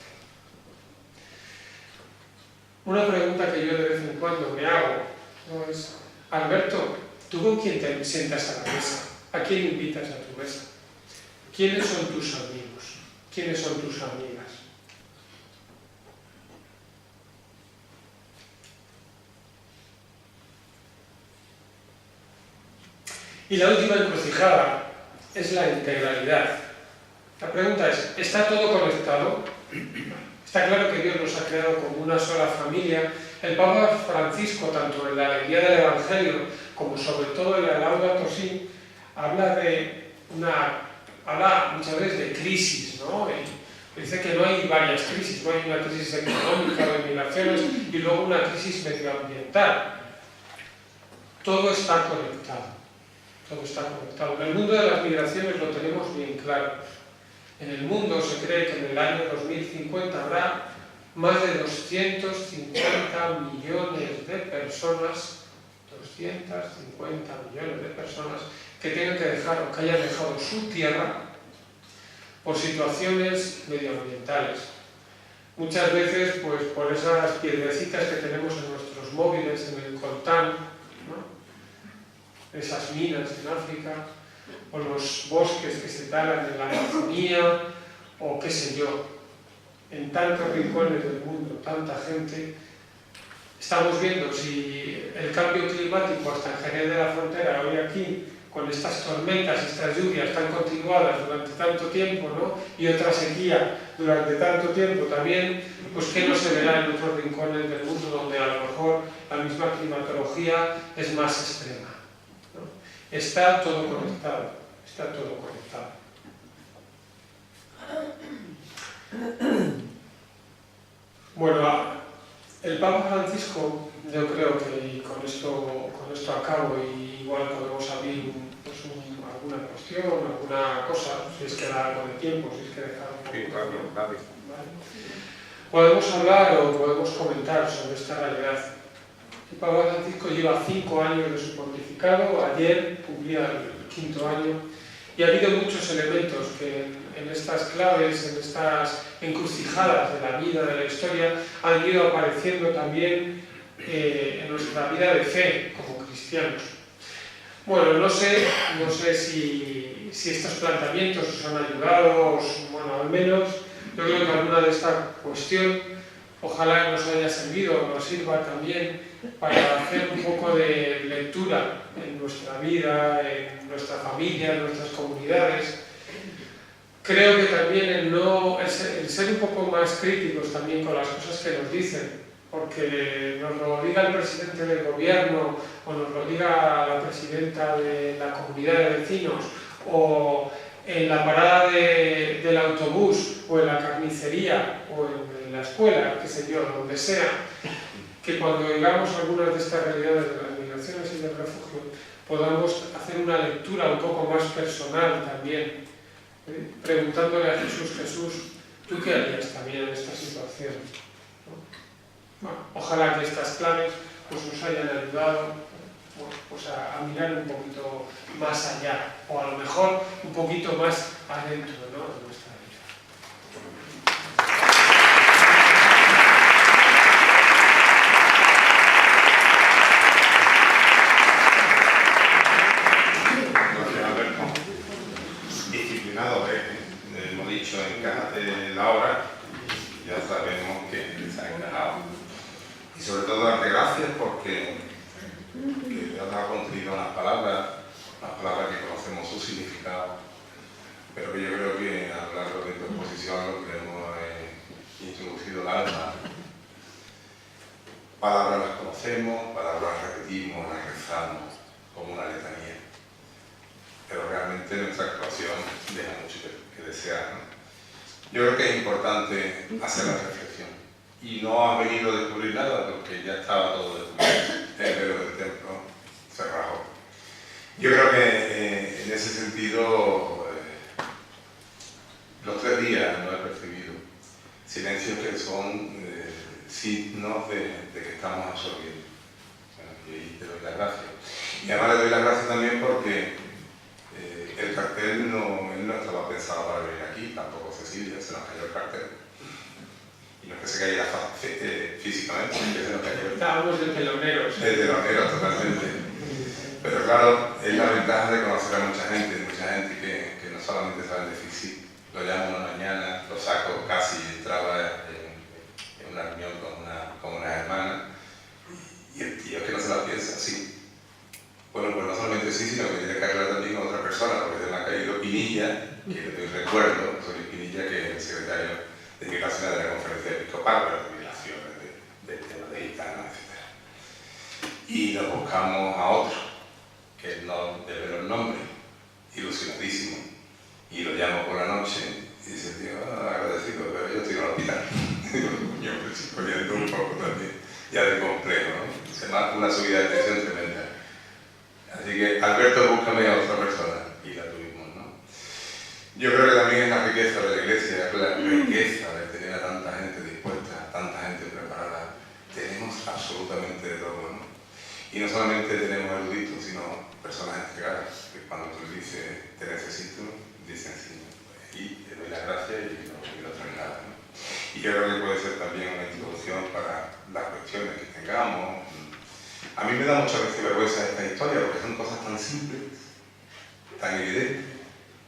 Una pregunta que yo de vez en cuando me hago, ¿no? Es: Alberto, ¿tú con quién te sientas a la mesa? ¿A quién invitas a tu mesa? ¿Quiénes son tus amigos? ¿Quiénes son tus amigas? Y la última encrucijada es la integralidad. La pregunta es: ¿está todo conectado? Está claro que Dios nos ha creado como una sola familia. El Papa Francisco, tanto en la Guía del Evangelio como sobre todo en la Laudato Si, habla muchas veces de crisis, ¿no? Y dice que no hay varias crisis, no hay una crisis económica de migraciones y luego una crisis medioambiental. Todo está conectado. Todo está conectado. En el mundo de las migraciones lo tenemos bien claro. En el mundo se cree que en el año 2050 habrá más de 250 millones de personas, 250 millones de personas que tengan que dejar o que hayan dejado su tierra por situaciones medioambientales. Muchas veces, pues, por esas piedrecitas que tenemos en nuestros móviles, en el coltán, ¿no? Esas minas en África, o los bosques que se talan en la Amazonía, o qué sé yo, en tantos rincones del mundo, tanta gente. Estamos viendo si el cambio climático hasta en Jerez de la Frontera, hoy aquí, con estas tormentas, estas lluvias tan continuadas durante tanto tiempo, ¿no? Y otra sequía durante tanto tiempo también, pues qué no se verá en otros rincones del mundo donde a lo mejor la misma climatología es más extrema, ¿no? Está todo conectado, está todo conectado. Bueno, el Papa Francisco, yo creo que, y con esto acabo, y igual podemos abrir alguna cuestión, alguna cosa, si es que da algo de tiempo, si es que dejar un poco. ¿Vale? Podemos hablar o podemos comentar sobre esta realidad. El Papa Francisco lleva 5 años de su pontificado, ayer cumplía el 5º año, y ha habido muchos elementos que en estas claves, en estas encrucijadas de la vida, de la historia, han ido apareciendo también en nuestra vida de fe como cristianos. Bueno, no sé si estos planteamientos os han ayudado, bueno, al menos yo creo que alguna de esta cuestión ojalá nos haya servido, nos sirva también para hacer un poco de lectura en nuestra vida, en nuestra familia, en nuestras comunidades. Creo que también el ser un poco más críticos también con las cosas que nos dicen, porque nos lo diga el presidente del gobierno o nos lo diga la presidenta de la comunidad de vecinos o en la parada del autobús o en la carnicería o en la escuela, qué sé yo, donde sea, que cuando digamos algunas de estas realidades de las migraciones y del refugio podamos hacer una lectura un poco más personal también, preguntándole a Jesús, ¿tú qué harías también en esta situación? ¿No? Bueno, ojalá que estas claves pues, nos hayan ayudado pues, a mirar un poquito más allá, o a lo mejor un poquito más adentro, ¿no? De nuestra vida. Gracias, Alberto. Disciplinado, hemos dicho, encájate la hora, ya sabemos que se ha encajado. Y sobre todo darte gracias porque Dios nos ha construido unas palabras que conocemos su significado, pero que yo creo que a lo largo de tu exposición lo que hemos introducido el alma. Palabras las conocemos, palabras las repetimos, las rezamos como una letanía, pero realmente nuestra actuación deja mucho que desear, ¿no? Yo creo que es importante hacer la reflexión. Y no has venido a descubrir nada porque ya estaba todo descubierto. El velo del templo se rajó. Yo creo que en ese sentido los 3 días no he percibido silencios que son signos de que estamos absorbiendo. Bueno, y te doy las gracias. Y además le doy las gracias también porque cayera físicamente, que se nos cayera. Estábamos de teloneros. De teloneros, totalmente. Pero claro, es la ventaja de conocer a mucha gente que no solamente saben de física. Lo llamo una mañana, lo saco, casi entraba en una reunión con una hermana, y el tío es que no se la piensa, sí. Bueno, pues no solamente sí, sino que tiene que hablar también con otra persona, porque se me ha caído Pinilla, que le recuerdo, soy Pinilla, que es el secretario de Migración de la Conferencia Episcopal, pero de migraciones, del tema de gitanos, etc. Y nos buscamos a otro, que no debe el nombre, ilusionadísimo, y lo llamo por la noche, y dice, tío, agradecido, pero yo estoy en el hospital. Y digo, coño, pues sí, poniendo un poco también, ya de complejo, ¿no? Se me hace una subida de tensión tremenda. Así que, Alberto, búscame a otra persona, y la tuvimos, ¿no? Yo creo que también es la riqueza de la Iglesia, la riqueza de tener a tanta gente dispuesta, a tanta gente preparada. Tenemos absolutamente de todo, ¿no? Y no solamente tenemos eruditos, sino personas entregadas, que cuando tú dices, te necesito, dicen sí, y te doy la gracia y no traes nada, ¿no? Y yo creo que puede ser también una introducción para las cuestiones que tengamos. A mí me da mucha vergüenza esta historia porque son cosas tan simples, tan evidentes,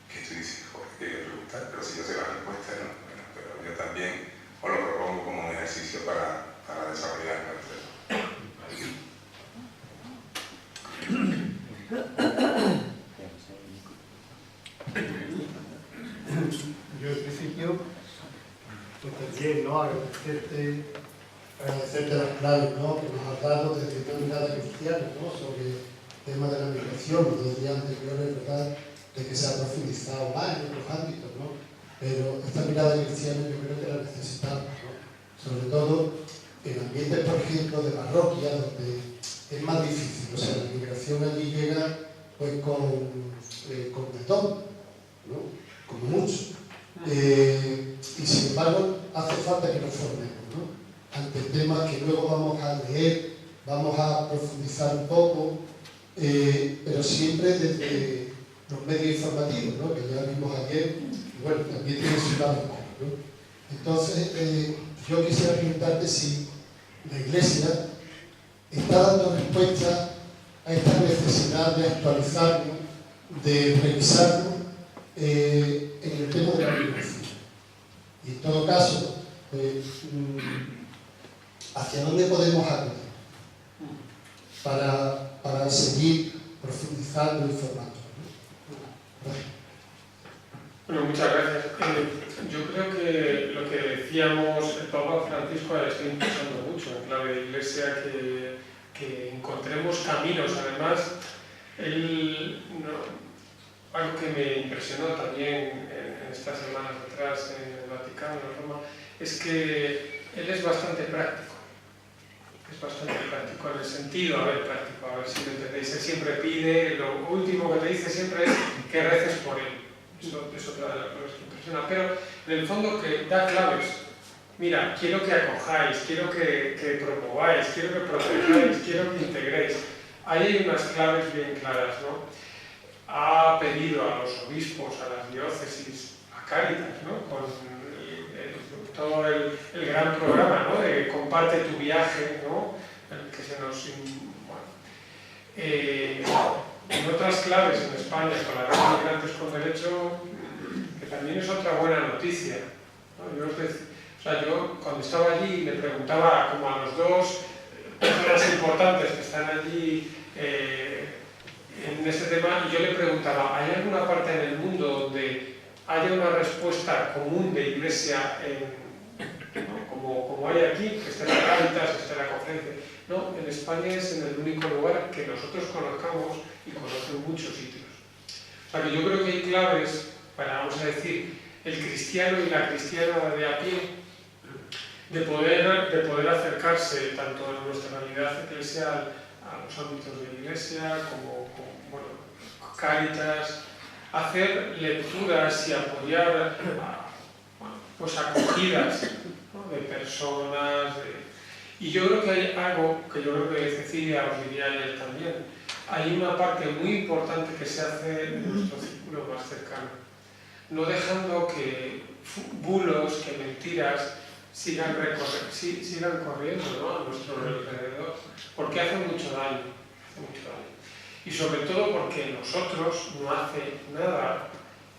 que tú dices, joder, que hay que preguntar, pero si yo sé la respuesta, ¿no? Bueno, pero yo también os lo propongo como un ejercicio para desarrollar nuestro. Yo en principio, pues también, ¿no? Agradecerte las claves, ¿no? Que nos has dado desde una mirada cristiana, ¿no? Sobre el tema de la migración, los días anteriores, ¿verdad? De que se ha profundizado más en otros ámbitos, ¿no? Pero esta mirada cristiana yo creo que la necesitamos, ¿no? Sobre todo en ambientes, por ejemplo, de parroquia, donde es más difícil, o sea, la migración allí llega pues con de todo, ¿no? Como mucho. Y sin embargo, hace falta que nos formemos, ¿no? Ante temas que luego vamos a leer, vamos a profundizar un poco, pero siempre desde los medios informativos, ¿no? Que ya vimos ayer, y bueno, también tiene su lado, ¿no? Entonces, yo quisiera preguntarte si la Iglesia está dando respuesta a esta necesidad de actualizarnos, de revisarnos en el tema de la migración. Y en todo caso, ¿hacia dónde podemos acudir para seguir profundizando y formando? Bueno, muchas gracias. Yo creo que lo que decíamos, el Papa Francisco le está impulsando mucho en clave de Iglesia, que encontremos caminos. Además, algo que me impresionó también en estas semanas atrás en el Vaticano, en Roma, es que él es bastante práctico. Es bastante práctico en el sentido, a ver si lo entendéis. Él siempre pide, lo último que te dice siempre es que reces por él. Eso es otra de las cosas que impresiona. Pero en el fondo que da claves. Mira, quiero que acojáis, quiero que promováis, quiero que protejáis, quiero que integréis. Ahí hay unas claves bien claras, ¿no? Ha pedido a los obispos, a las diócesis, a Cáritas, ¿no? Con todo el gran programa, ¿no? De comparte tu viaje, ¿no? Que se nos... en otras claves en España, con la red de migrantes con derecho, que también es otra buena noticia, ¿no? Yo cuando estaba allí le preguntaba como a los dos personas importantes que están allí en este tema, y yo le preguntaba, ¿hay alguna parte en el mundo donde haya una respuesta común de Iglesia, ¿no? como hay aquí, que esté la Cáritas, que esté la Conferencia? No, en España es en el único lugar que nosotros conozcamos y conocen muchos sitios. O sea que yo creo que hay claves para, vamos a decir, el cristiano y la cristiana de a pie, de poder acercarse tanto en nuestra realidad eclesial a los ámbitos de la Iglesia como bueno, Cáritas, hacer lecturas y apoyar pues acogidas, ¿no? De personas. Y yo creo que hay algo que yo creo que Cecilia os diría ayer también. Hay una parte muy importante que se hace en nuestro círculo más cercano, no dejando que bulos, que mentiras sigan corriendo, ¿no?, a nuestro alrededor, porque hace mucho daño, y sobre todo porque nosotros no hace nada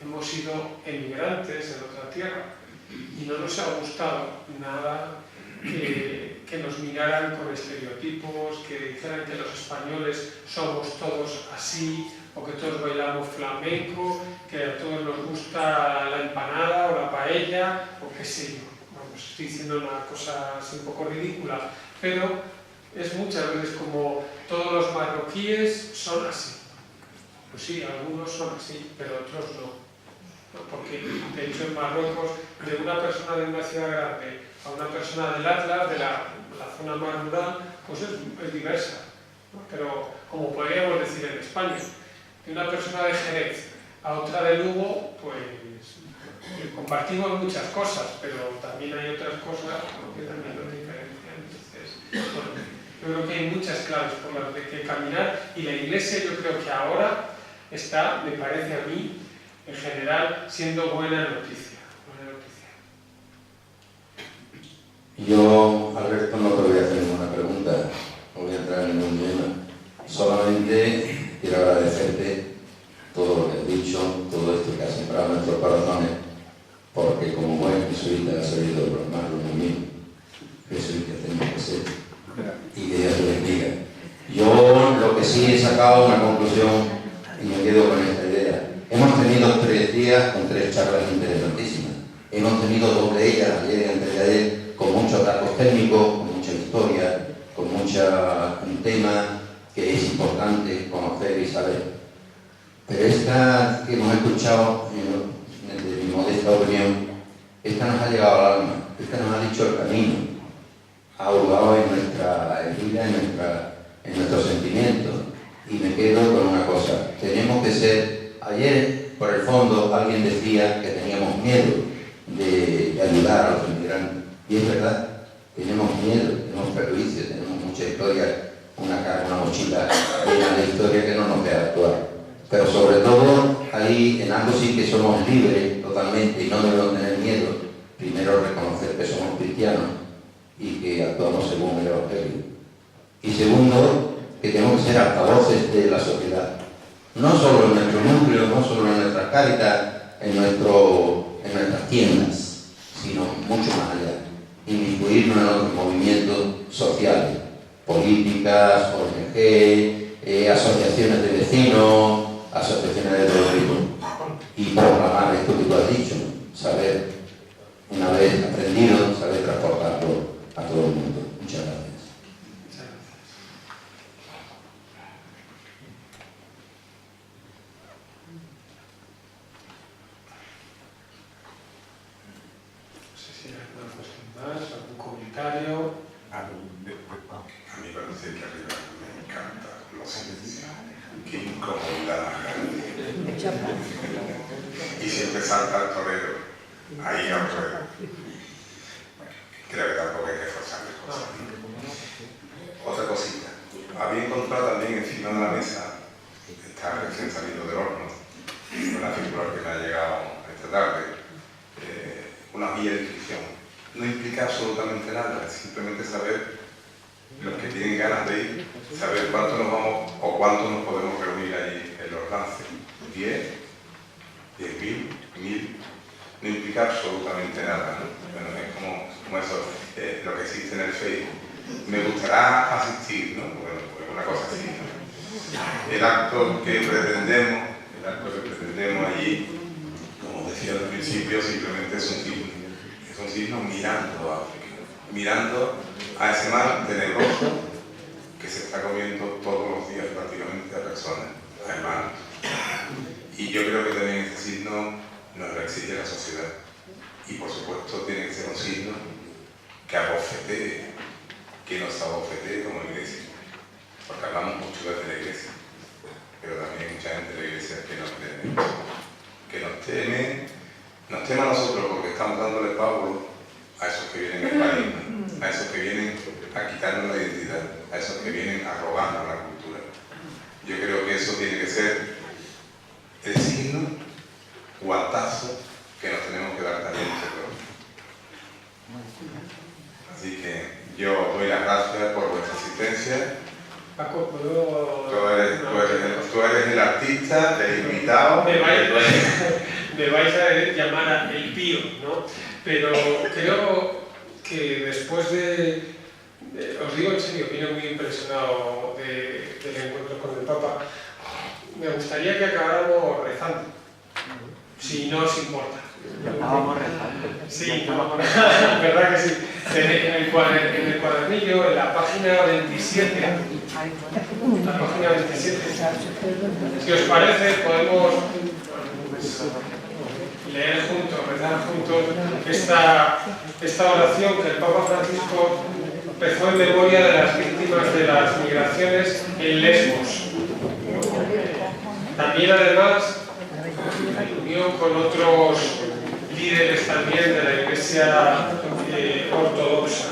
hemos sido emigrantes en otra tierra y no nos ha gustado nada que nos miraran con estereotipos, que dijeran que los españoles somos todos así, o que todos bailamos flamenco, que a todos nos gusta la empanada o la paella, o qué sé yo. Vamos, estoy diciendo una cosa así un poco ridícula, pero es muchas veces como todos los marroquíes son así. Pues sí, algunos son así, pero otros no. Porque, de hecho, en Marruecos, de una persona de una ciudad grande a una persona del Atlas, de la zona más rural, pues es diversa, ¿no? Pero, como podríamos decir en España, de una persona de Jerez a otra de Lugo, pues compartimos muchas cosas, pero también hay otras cosas que también nos diferencian. Entonces, bueno, yo creo que hay muchas claves por las que caminar, y la Iglesia, yo creo que ahora está, me parece a mí, en general, siendo buena noticia. Yo, Alberto, no te voy a hacer ninguna pregunta, no voy a entrar en ningún tema. Solamente quiero agradecerte todo lo que has dicho, todo esto que has sembrado en nuestros corazones, porque como buen jesuita has sabido plasmarlo muy bien. Jesuita tenemos que ser. Y que Dios te bendiga. Yo lo que sí he sacado una conclusión y me quedo con esta idea. Hemos tenido 3 días con 3 charlas interesantísimas. Hemos tenido 2 de ellas, ayer y antes de ayer, con muchos datos técnicos, con mucha historia, con un tema que es importante conocer y saber. Pero esta que hemos escuchado, desde mi modesta opinión, esta nos ha llegado al alma, esta nos ha dicho el camino, ha hurgado en nuestra vida, en nuestros sentimientos. Y me quedo con una cosa, tenemos que ser, ayer por el fondo alguien decía que teníamos miedo de ayudar a los inmigrantes, y es verdad, tenemos miedo, tenemos prejuicios, tenemos mucha historia, una mochila llena de historia que no nos deja actuar. Pero sobre todo, ahí en algo sí que somos libres totalmente y no debemos tener miedo. Primero, reconocer que somos cristianos y que actuamos según el Evangelio. Y segundo, que tenemos que ser altavoces de la sociedad. No solo en nuestro núcleo, no solo en nuestras cáritas, en nuestras tiendas, sino mucho más allá. Inmiscuirnos en otros movimientos sociales, políticas, ONG, asociaciones de vecinos, asociaciones de todo tipo, y proclamar esto que tú has dicho, saber, una vez aprendido, saber transportarlo a todo el mundo. Muchas gracias. ¿Algún comentario? A mí parece que arriba me encanta los silencios. Qué incomodidad más grande. Y siempre salta el torero, ahí al ruedo. Creo que tampoco hay que forzar las cosas. Otra cosita. Había encontrado también encima de la mesa, está recién salido del horno, una figura que me ha llegado esta tarde, una guía de inscripción. No implica absolutamente nada, es simplemente saber los que tienen ganas de ir, saber cuánto nos vamos o cuánto nos podemos reunir allí en los lances. 10, 10.000, 1.000, no implica absolutamente nada, ¿no? Bueno, es como eso, lo que existe en el Facebook. Me gustará asistir, ¿no? Bueno, pues una cosa así, ¿no? El acto que pretendemos allí, como decía al principio, simplemente es un signo. Es un signo mirando a África, mirando a ese mar tenebroso que se está comiendo todos los días prácticamente a personas, a hermanos. Y yo creo que también este signo nos lo exige la sociedad. Y por supuesto tiene que ser un signo que abofetee, que nos abofetee como iglesia. Porque hablamos mucho de la iglesia, pero también hay mucha gente de la iglesia que nos teme. Que nos teme a nosotros porque estamos dándole pábulo a esos que vienen al país, ¿no? A esos que vienen a quitarnos la identidad, a esos que vienen a robarnos la cultura. Yo creo que eso tiene que ser el signo, guantazo, que nos tenemos que dar también nosotros. puedo... Tú eres el artista, el invitado. Me vais a llamar el pío, ¿no? Pero creo que después os digo en serio, vine muy impresionado del encuentro con el Papa. Me gustaría que acabáramos rezando, si no os importa. Estábamos rezando. Sí, no, verdad que sí. En el cuadernillo, en la página 27, si os parece, podemos leer juntos, rezar juntos esta oración que el Papa Francisco empezó en memoria de las víctimas de las migraciones en Lesbos. También, además, unió con otros líderes también de la Iglesia ortodoxa.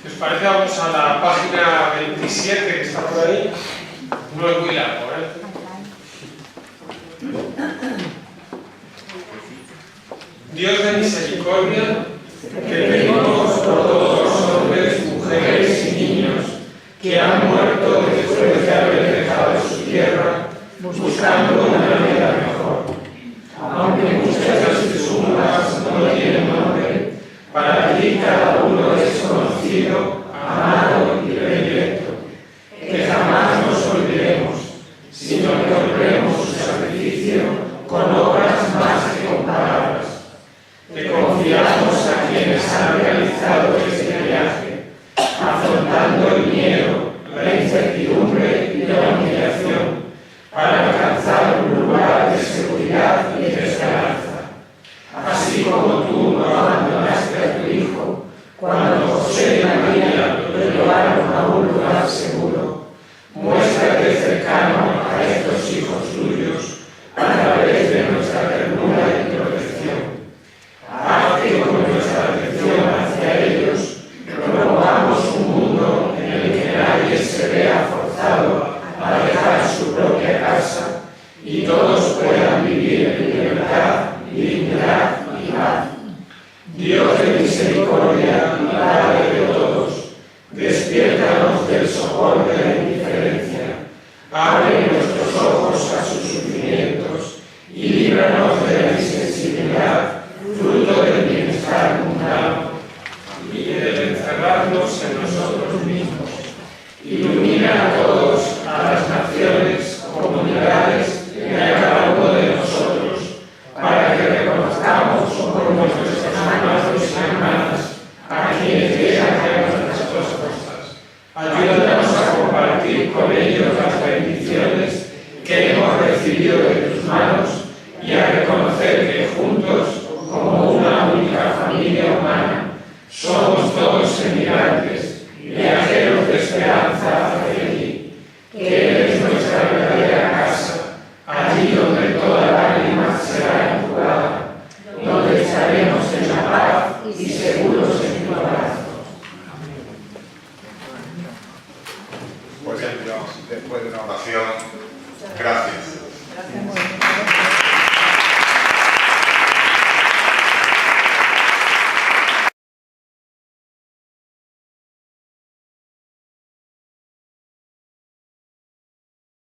Si os parece, vamos a la página 27, que está por ahí. No es muy largo, ¿eh? Dios de misericordia, que pedimos por todos los hombres, mujeres y niños que han muerto después de haber dejado su tierra, buscando una vida mejor. Aunque muchas de sus tumbas no tienen nombre, para ti cada uno es conocido, amado y predilecto. Que jamás nos olvidemos, sino que honremos su sacrificio con obras más que con palabras. Que confiamos a quienes han realizado este viaje, afrontando el miedo, la incertidumbre y la humillación, para alcanzar un lugar de seguridad y de esperanza. Así como tú no abandonaste a tu Hijo, cuando José y María lo llevaron a un lugar seguro, muéstrate cercano a estos hijos tuyos a través de nuestra ternura y protección. Haz que con nuestra atención hacia ellos promovamos un mundo en el que nadie se vea forzado a dejar su propia casa y todos puedan vivir en libertad, dignidad y paz. Dios de misericordia y Padre de todos, despiértanos del sopor de la indiferencia, abre nuestros ojos a sus sufrimientos y líbranos de la insensibilidad, fruto del bienestar mundano, y del encerrarnos en nosotros mismos. Ilumina a todos, a las naciones, comunidades y a cada uno de nosotros, para que reconozcamos como nuestros hermanos y hermanas a quienes llegan a nuestras costas. Ayúdanos a compartir con ellos las bendiciones que hemos recibido de tus manos y a reconocer que juntos, como una única familia humana, somos todos emigrantes, viajeros de esperanza hacia ti, que eres nuestra verdadera casa, allí donde toda lágrima será enjugada, donde estaremos en la paz y seguros en tu abrazo. Pues después de una oración, gracias.